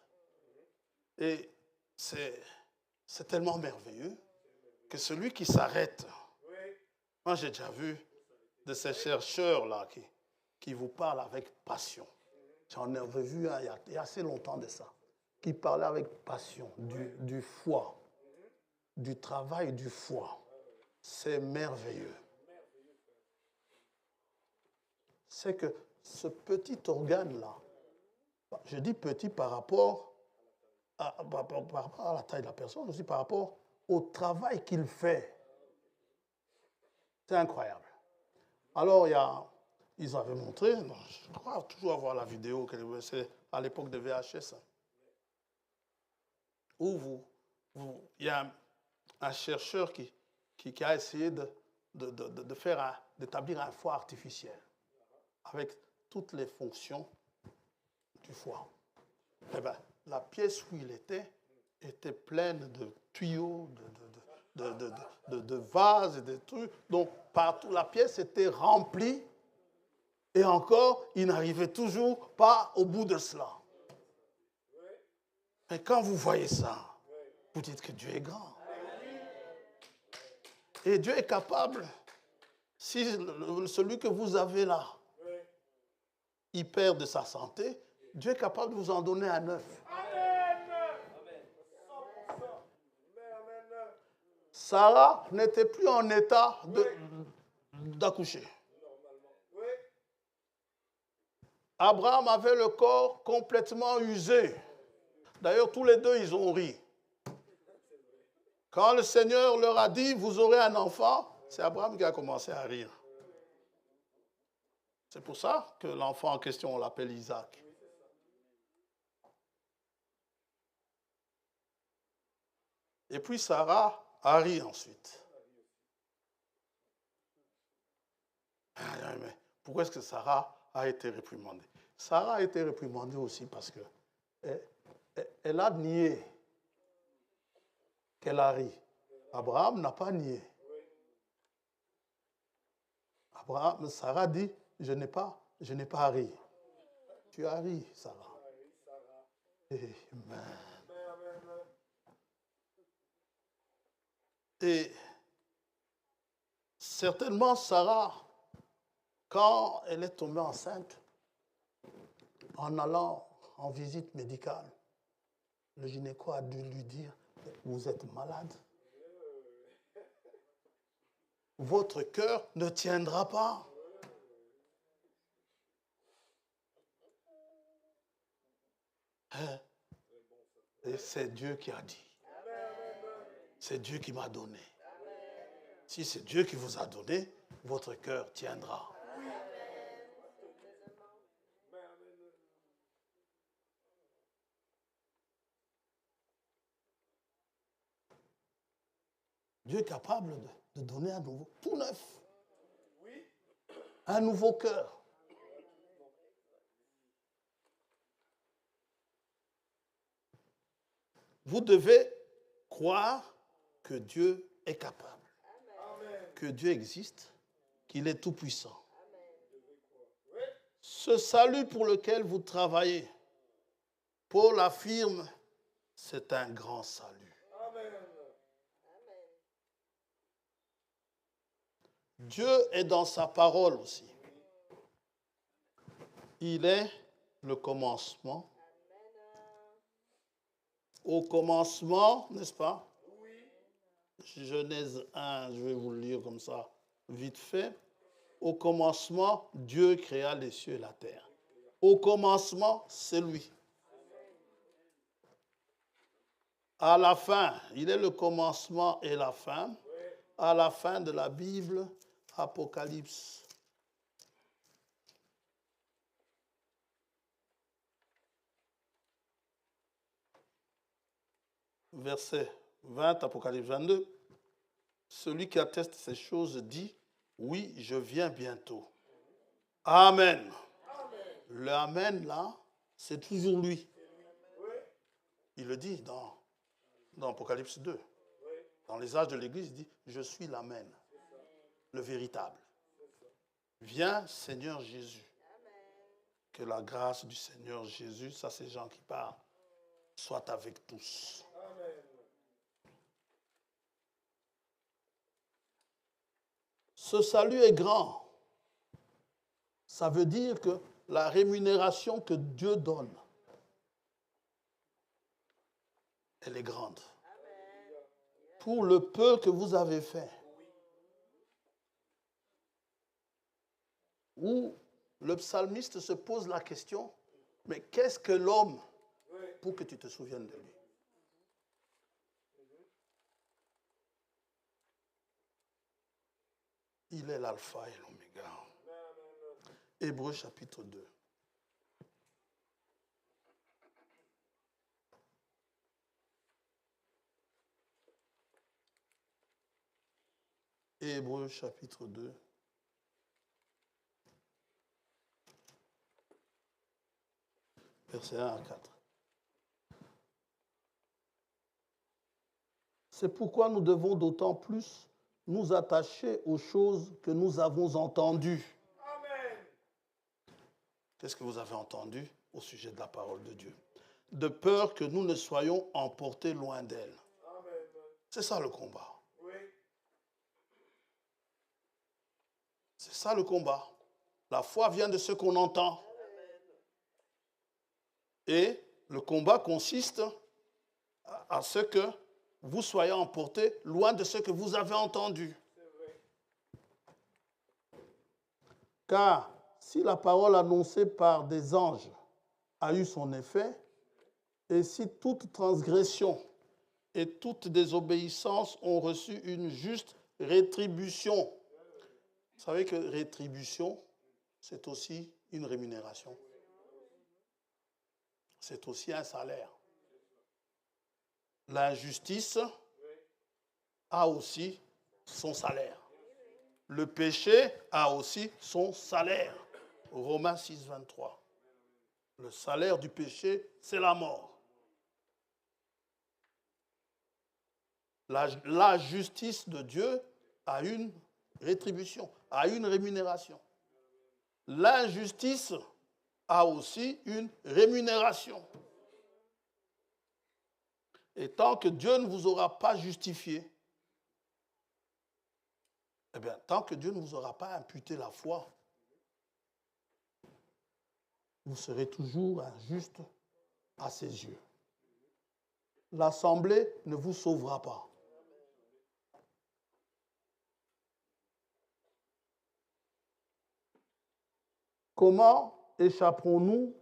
Et c'est tellement merveilleux que celui qui s'arrête, moi j'ai déjà vu de ces chercheurs-là qui vous parlent avec passion. J'en ai vu un, il y a assez longtemps de ça, qui parlait avec passion du foie, du travail du foie. C'est merveilleux. C'est que ce petit organe-là, je dis petit par rapport à la taille de la personne, aussi par rapport au travail qu'il fait. C'est incroyable. Alors, ils avaient montré, je crois toujours avoir la vidéo, c'est à l'époque de VHS, où il y a un chercheur qui qui a essayé d'établir un foie artificiel avec toutes les fonctions du foie. Eh bien, la pièce où il était pleine de tuyaux, de vases et de trucs. Donc, partout, la pièce était remplie. Et encore, il n'arrivait toujours pas au bout de cela. Mais quand vous voyez ça, vous dites que Dieu est grand. Et Dieu est capable, si celui que vous avez là, il perd de sa santé, Dieu est capable de vous en donner un neuf. Sarah n'était plus en état d'accoucher. Abraham avait le corps complètement usé. D'ailleurs, tous les deux, ils ont ri. Quand le Seigneur leur a dit, vous aurez un enfant, c'est Abraham qui a commencé à rire. C'est pour ça que l'enfant en question, on l'appelle Isaac. Et puis Sarah a ri ensuite. Mais pourquoi est-ce que Sarah a été réprimandée? Sarah a été réprimandée aussi parce qu'elle a nié qu'elle a ri. Abraham n'a pas nié. Sarah dit, je n'ai pas ri. Tu as ri, Sarah. Amen. Et certainement, Sarah, quand elle est tombée enceinte, en allant en visite médicale, le gynéco a dû lui dire, vous êtes malade. Votre cœur ne tiendra pas. Et c'est Dieu qui a dit. C'est Dieu qui m'a donné. Si c'est Dieu qui vous a donné, votre cœur tiendra. Dieu est capable de donner un nouveau, tout neuf. Un nouveau cœur. Vous devez croire que Dieu est capable, que Dieu existe, qu'il est tout-puissant. Ce salut pour lequel vous travaillez, Paul affirme, c'est un grand salut. Dieu est dans sa parole aussi. Il est le commencement. Au commencement, n'est-ce pas? Genèse 1, je vais vous le lire comme ça, vite fait. Au commencement, Dieu créa les cieux et la terre. Au commencement, c'est lui. À la fin, il est le commencement et la fin. À la fin de la Bible, Apocalypse. Verset 20, Apocalypse 22. Celui qui atteste ces choses dit, oui, je viens bientôt. Amen. Le Amen, là, c'est toujours lui. Il le dit dans Apocalypse 2. Dans les âges de l'Église, il dit, je suis l'Amen, le véritable. Viens, Seigneur Jésus. Que la grâce du Seigneur Jésus, ça c'est Jean qui parle, soit avec tous. Ce salut est grand. Ça veut dire que la rémunération que Dieu donne, elle est grande. Pour le peu que vous avez fait. Où le psalmiste se pose la question, mais qu'est-ce que l'homme pour que tu te souviennes de lui? Il est l'alpha et l'oméga. Hébreux chapitre 2. Hébreux chapitre 2. Versets 1 à 4. C'est pourquoi nous devons d'autant plus nous attacher aux choses que nous avons entendues. Amen. Qu'est-ce que vous avez entendu au sujet de la parole de Dieu? De peur que nous ne soyons emportés loin d'elle. Amen. C'est ça le combat. Oui. C'est ça le combat. La foi vient de ce qu'on entend. Et le combat consiste à ce que vous soyez emportés loin de ce que vous avez entendu. Car si la parole annoncée par des anges a eu son effet, et si toute transgression et toute désobéissance ont reçu une juste rétribution, vous savez que rétribution, c'est aussi une rémunération. C'est aussi un salaire. L'injustice a aussi son salaire. Le péché a aussi son salaire. Romains 6, 23. Le salaire du péché, c'est la mort. La justice de Dieu a une rétribution, a une rémunération. L'injustice a aussi une rémunération. Et tant que Dieu ne vous aura pas justifié, eh bien, tant que Dieu ne vous aura pas imputé la foi, vous serez toujours injuste à ses yeux. L'Assemblée ne vous sauvera pas. Comment échapperons-nous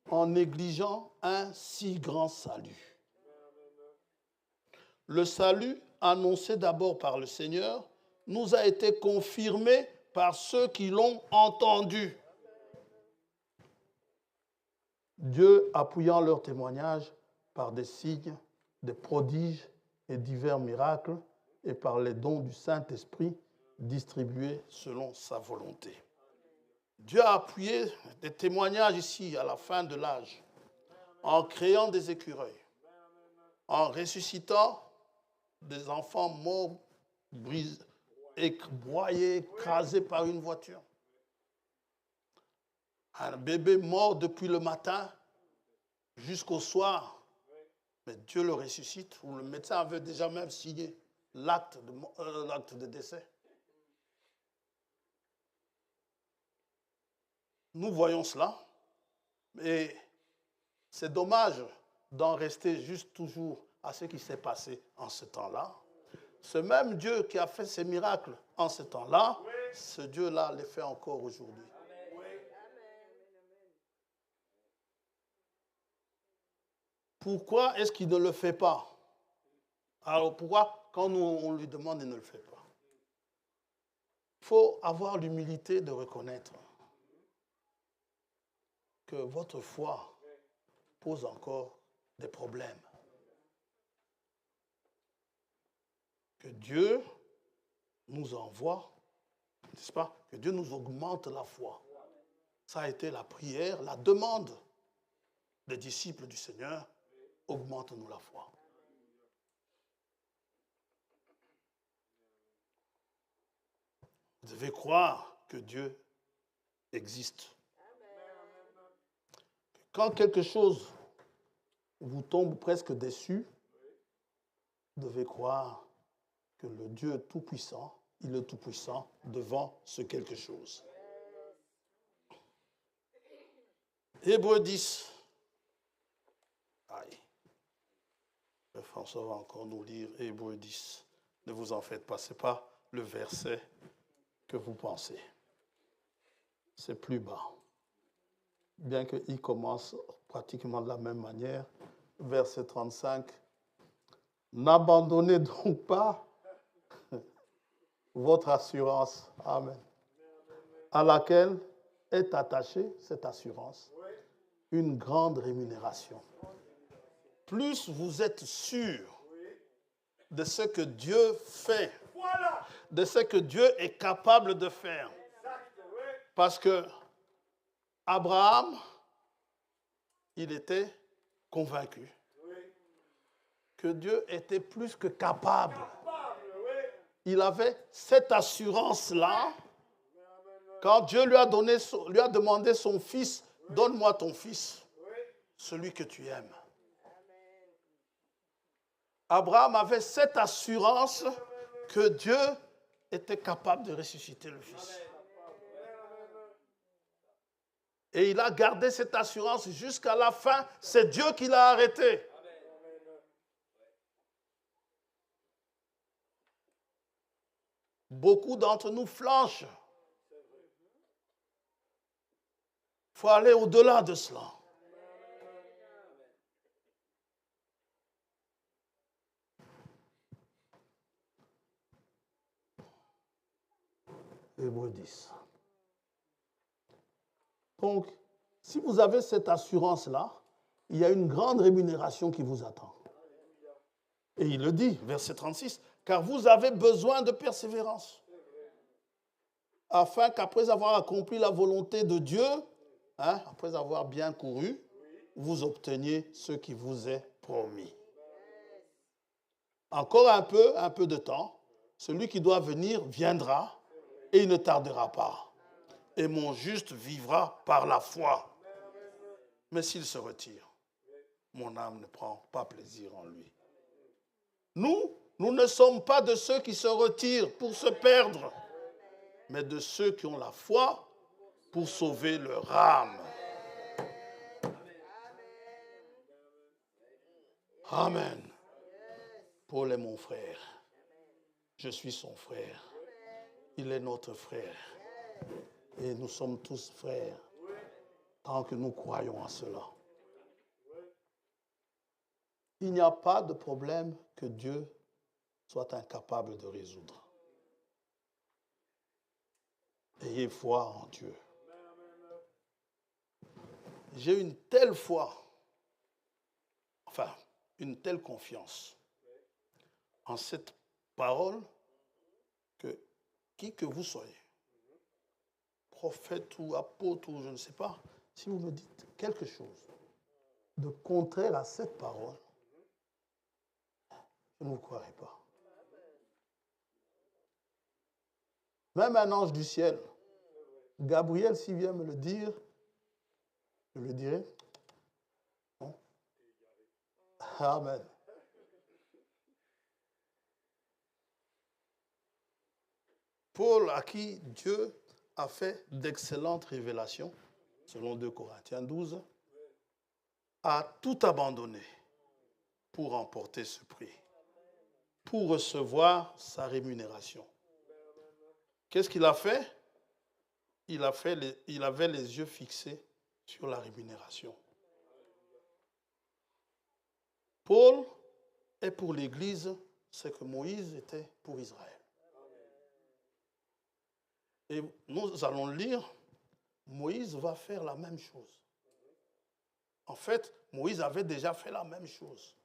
en négligeant un si grand salut? Le salut, annoncé d'abord par le Seigneur, nous a été confirmé par ceux qui l'ont entendu. Dieu appuyant leur témoignage par des signes, des prodiges et divers miracles, et par les dons du Saint-Esprit distribués selon sa volonté. Dieu a appuyé des témoignages ici à la fin de l'âge, en créant des écureuils, en ressuscitant des enfants morts, brisés, broyés, écrasés par une voiture. Un bébé mort depuis le matin jusqu'au soir, mais Dieu le ressuscite, ou le médecin avait déjà même signé l'acte de décès. Nous voyons cela, et c'est dommage d'en rester juste toujours à ce qui s'est passé en ce temps-là. Ce même Dieu qui a fait ces miracles en ce temps-là, ce Dieu-là les fait encore aujourd'hui. Pourquoi est-ce qu'il ne le fait pas? Alors pourquoi, quand on lui demande, il ne le fait pas? Il faut avoir l'humilité de reconnaître que votre foi pose encore des problèmes. Que Dieu nous envoie, n'est-ce pas? Que Dieu nous augmente la foi. Ça a été la prière, la demande des disciples du Seigneur. Augmente-nous la foi. Vous devez croire que Dieu existe. Quand quelque chose vous tombe presque déçu, vous devez croire que le Dieu Tout-Puissant, il est Tout-Puissant devant ce quelque chose. Hébreux 10. Aïe. François va encore nous lire Hébreux 10. Ne vous en faites pas, ce n'est pas le verset que vous pensez. C'est plus bas. Bien qu'il commence pratiquement de la même manière. Verset 35. N'abandonnez donc pas votre assurance. Amen. À laquelle est attachée cette assurance une grande rémunération. Plus vous êtes sûr de ce que Dieu fait, de ce que Dieu est capable de faire. Parce que Abraham, il était convaincu que Dieu était plus que capable. Il avait cette assurance-là. Quand Dieu lui a demandé son fils, donne-moi ton fils, celui que tu aimes. Abraham avait cette assurance que Dieu était capable de ressusciter le fils. Et il a gardé cette assurance jusqu'à la fin. C'est Dieu qui l'a arrêté. Beaucoup d'entre nous flanchent. Il faut aller au-delà de cela. Hébreux 10. Donc, si vous avez cette assurance-là, il y a une grande rémunération qui vous attend. Et il le dit, verset 36, car vous avez besoin de persévérance, afin qu'après avoir accompli la volonté de Dieu, après avoir bien couru, vous obteniez ce qui vous est promis. Encore un peu de temps, celui qui doit venir viendra et il ne tardera pas. Et mon juste vivra par la foi. Mais s'il se retire, mon âme ne prend pas plaisir en lui. Nous ne sommes pas de ceux qui se retirent pour se perdre, mais de ceux qui ont la foi pour sauver leur âme. Amen. Paul est mon frère. Je suis son frère. Il est notre frère. Et nous sommes tous frères, tant que nous croyons à cela. Il n'y a pas de problème que Dieu soit incapable de résoudre. Ayez foi en Dieu. J'ai une telle foi, une telle confiance en cette parole que qui que vous soyez, prophète ou apôtre ou je ne sais pas, si vous me dites quelque chose de contraire à cette parole, je ne vous croirai pas. Même un ange du ciel, Gabriel, s'il vient me le dire, je le dirai. Non. Amen. Paul, à qui Dieu a fait d'excellentes révélations, selon 2 Corinthiens 12, a tout abandonné pour remporter ce prix, pour recevoir sa rémunération. Qu'est-ce qu'il a fait? Il avait les yeux fixés sur la rémunération. Paul est pour l'Église ce que Moïse était pour Israël. Et nous allons lire, Moïse va faire la même chose. En fait, Moïse avait déjà fait la même chose.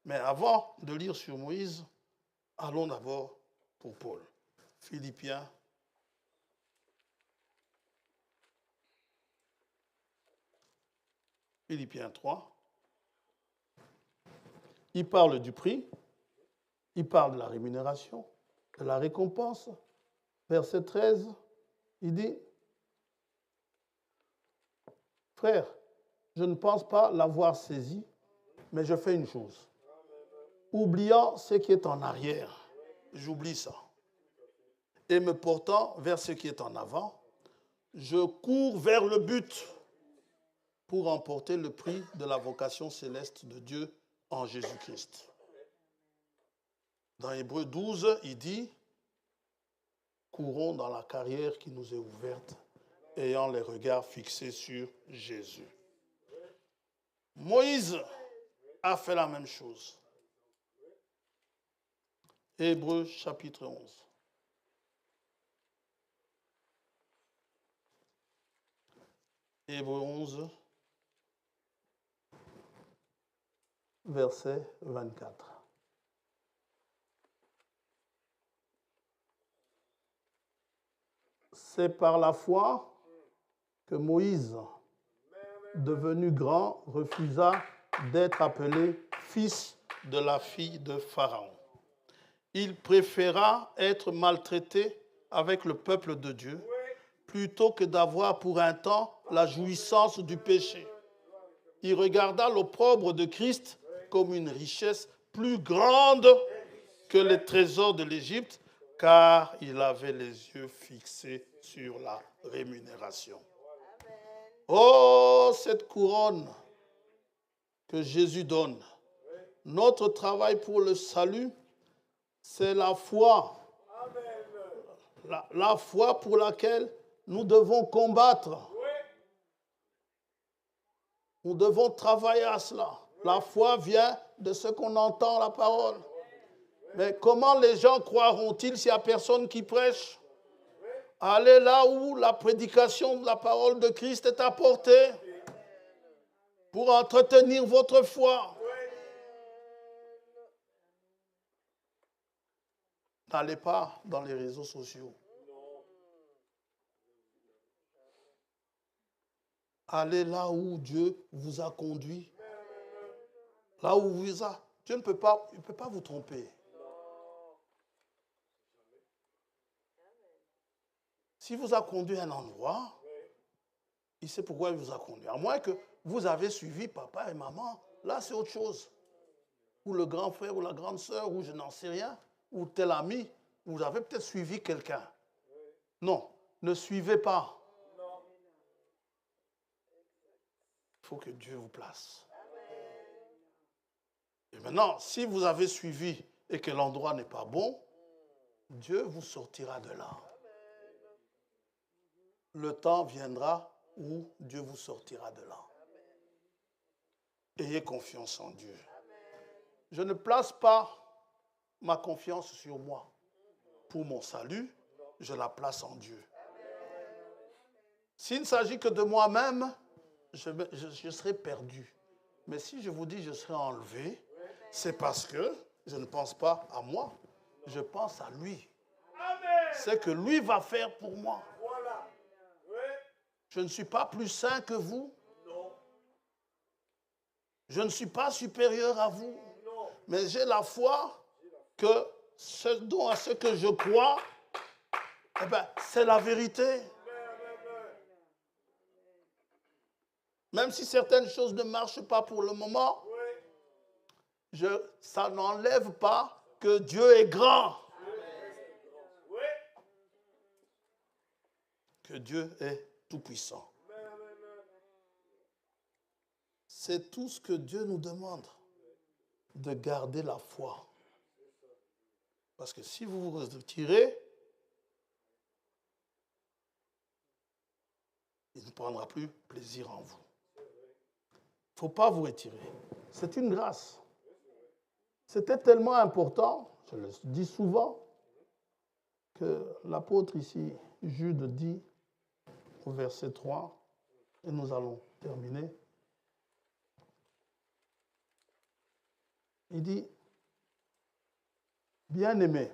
Mais avant de lire sur Moïse, allons d'abord pour Paul. Philippiens. Philippiens 3. Il parle du prix, il parle de la rémunération, de la récompense. Verset 13, il dit, « Frère, je ne pense pas l'avoir saisi, mais je fais une chose. Oubliant ce qui est en arrière, j'oublie ça. Et me portant vers ce qui est en avant, je cours vers le but pour remporter le prix de la vocation céleste de Dieu en Jésus-Christ. » Dans Hébreux 12, il dit, « Courons dans la carrière qui nous est ouverte, ayant les regards fixés sur Jésus. » Moïse a fait la même chose. Hébreux chapitre 11. Hébreux 11, verset 24. C'est par la foi que Moïse, devenu grand, refusa d'être appelé fils de la fille de Pharaon. Il préféra être maltraité avec le peuple de Dieu plutôt que d'avoir pour un temps la jouissance du péché. Il regarda l'opprobre de Christ comme une richesse plus grande que les trésors de l'Égypte, car il avait les yeux fixés sur la rémunération. Oh, cette couronne que Jésus donne. Notre travail pour le salut, c'est la foi. La foi pour laquelle nous devons combattre. Nous devons travailler à cela. La foi vient de ce qu'on entend la parole. Mais comment les gens croiront-ils s'il n'y a personne qui prêche? Allez là où la prédication de la parole de Christ est apportée pour entretenir votre foi. N'allez pas dans les réseaux sociaux. Allez là où Dieu vous a conduit. Là où vous a. Dieu ne peut pas vous tromper. S'il vous a conduit à un endroit, il sait pourquoi il vous a conduit. À moins que vous avez suivi papa et maman, là c'est autre chose. Ou le grand frère ou la grande sœur, ou je n'en sais rien, ou tel ami, vous avez peut-être suivi quelqu'un. Non, ne suivez pas. Il faut que Dieu vous place. Et maintenant, si vous avez suivi et que l'endroit n'est pas bon, Dieu vous sortira de là. Le temps viendra où Dieu vous sortira de là. Ayez confiance en Dieu. Je ne place pas ma confiance sur moi. Pour mon salut, je la place en Dieu. S'il ne s'agit que de moi-même, je serai perdu. Mais si je vous dis je serai enlevé, c'est parce que je ne pense pas à moi, je pense à lui. C'est que lui va faire pour moi. Je ne suis pas plus saint que vous. Je ne suis pas supérieur à vous. Mais j'ai la foi que à ce que je crois, c'est la vérité. Même si certaines choses ne marchent pas pour le moment, ça n'enlève pas que Dieu est grand. Que Dieu est tout-puissant. C'est tout ce que Dieu nous demande, de garder la foi. Parce que si vous vous retirez, il ne prendra plus plaisir en vous. Il ne faut pas vous retirer. C'est une grâce. C'était tellement important, je le dis souvent, que l'apôtre ici, Jude, dit au verset 3, et nous allons terminer. Il dit, bien-aimés,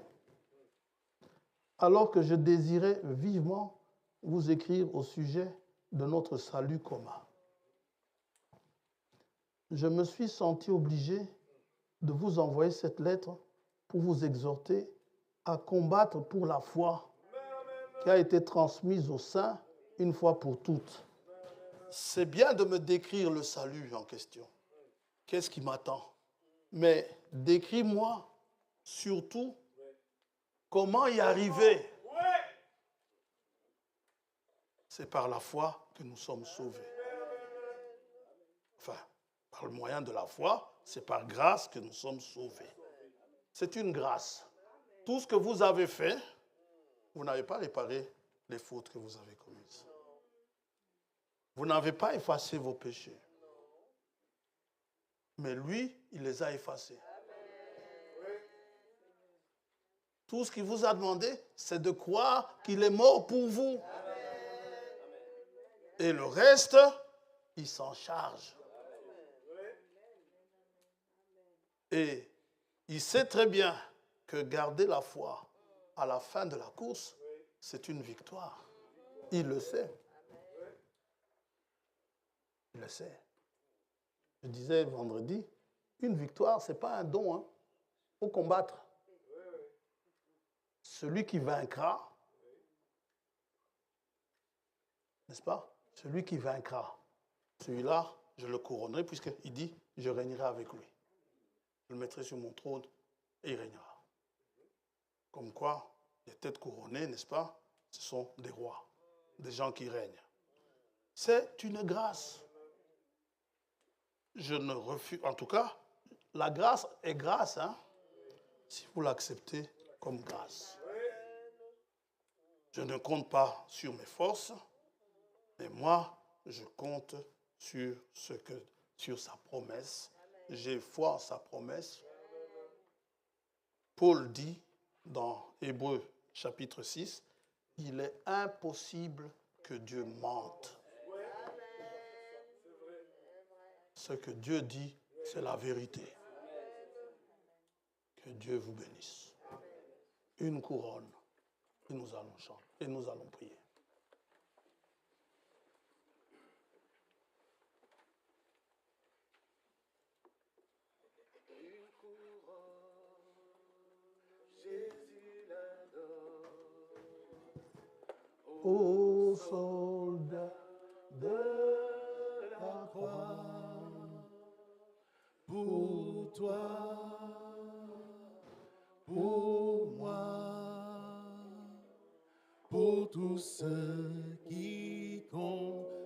alors que je désirais vivement vous écrire au sujet de notre salut commun, je me suis senti obligé de vous envoyer cette lettre pour vous exhorter à combattre pour la foi qui a été transmise aux saints une fois pour toutes. C'est bien de me décrire le salut en question. Qu'est-ce qui m'attend? Mais décris-moi surtout comment y arriver. C'est par la foi que nous sommes sauvés. Enfin, par le moyen de la foi, c'est par grâce que nous sommes sauvés. C'est une grâce. Tout ce que vous avez fait, vous n'avez pas réparé les fautes que vous avez commises. Vous n'avez pas effacé vos péchés. Mais lui, il les a effacés. Tout ce qu'il vous a demandé, c'est de croire qu'il est mort pour vous. Et le reste, il s'en charge. Et il sait très bien que garder la foi à la fin de la course, c'est une victoire. il le sait. Il le sait. Je disais vendredi, une victoire, ce n'est pas un don. Il faut combattre. Celui qui vaincra, n'est-ce pas? Celui qui vaincra, celui-là, je le couronnerai, puisqu'il dit, je régnerai avec lui. Je le mettrai sur mon trône et il régnera. Comme quoi, les têtes couronnées, n'est-ce pas? Ce sont des rois, des gens qui règnent. C'est une grâce. Je ne refuse, en tout cas, la grâce est grâce, si vous l'acceptez comme grâce. Je ne compte pas sur mes forces, mais moi, je compte sur sa promesse. J'ai foi en sa promesse. Paul dit dans Hébreux chapitre 6, il est impossible que Dieu mente. Ce que Dieu dit, c'est la vérité. Que Dieu vous bénisse. Une couronne, et nous allons chanter, et nous allons prier. Ô soldat de la croix, pour toi, pour moi, pour tous ceux qui combattront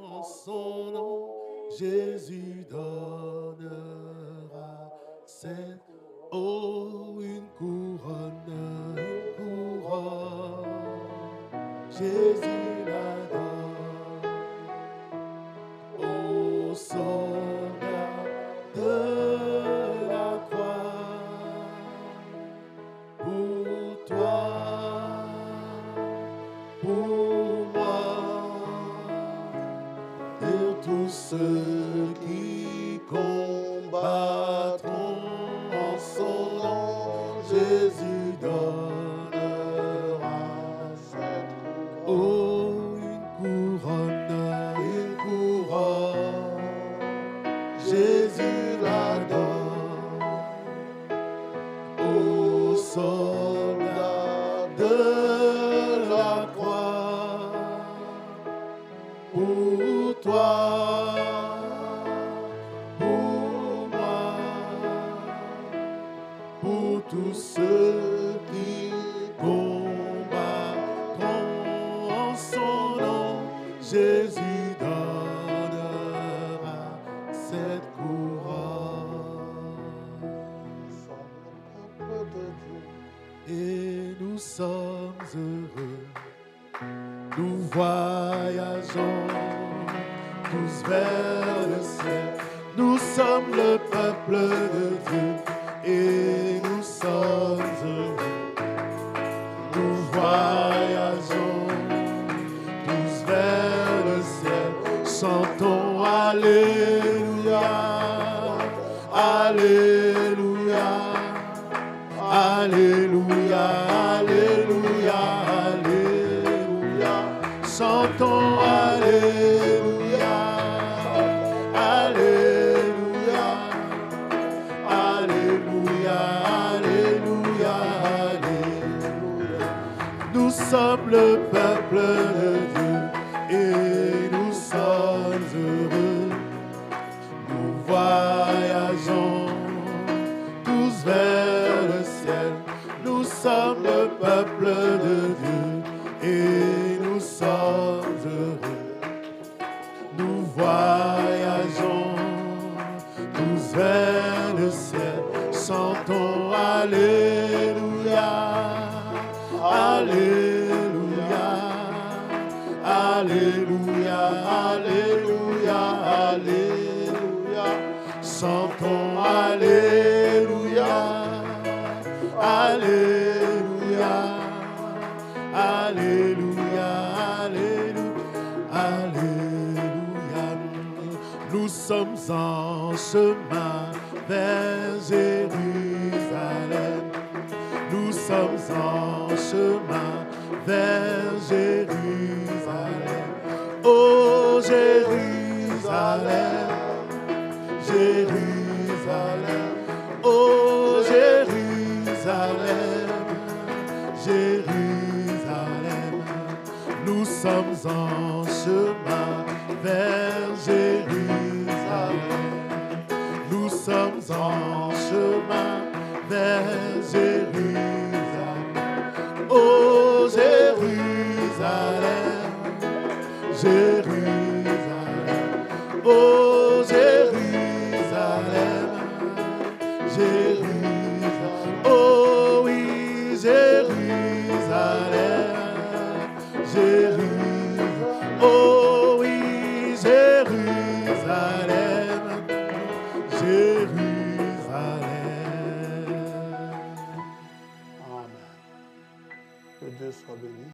en son nom, Jésus donnera cette eau, une couronne, Jésus la donne au soldat de la croix, pour toi, pour moi, pour tous ceux qui combattront en son nom, Jésus donnera. Oh, une couronne, Jésus la donne aux soldats de la croix. Pour toi, pour moi, pour tous ceux qui Jésus donnera cette couronne. Et nous sommes heureux, nous voyageons tous vers le ciel. Nous sommes le peuple de Dieu et nous sommes heureux, nous voyageons vers le ciel, chantons Alléluia, Alléluia, Alléluia, Alléluia, Alléluia, chantons Alléluia, Alléluia, Alléluia, Alléluia, Alléluia. Nous sommes le peuple de Dieu et nous sommes heureux. Nous voyageons tous vers le ciel. Nous sommes le peuple de Dieu et nous sommes heureux. Nous voyageons tous vers le ciel. Chantons Alléluia, Alléluia, Alléluia, Alléluia, Alléluia. Chantons Alléluia, Alléluia, Alléluia, Alléluia, Alléluia. Nous sommes en chemin vers Jérusalem. Nous sommes en chemin vers Jérusalem. Oh Jérusalem, Jérusalem, oh Jérusalem, Jérusalem. Nous sommes en chemin vers Jérusalem. Nous sommes en chemin vers Jérusalem. Oh Jérusalem, Jérusalem, oh Jérusalem, Jérusalem, oh oui Jérusalem, Jérusalem, oh oui Jérusalem, Jérusalem. Amen. Que Dieu soit béni.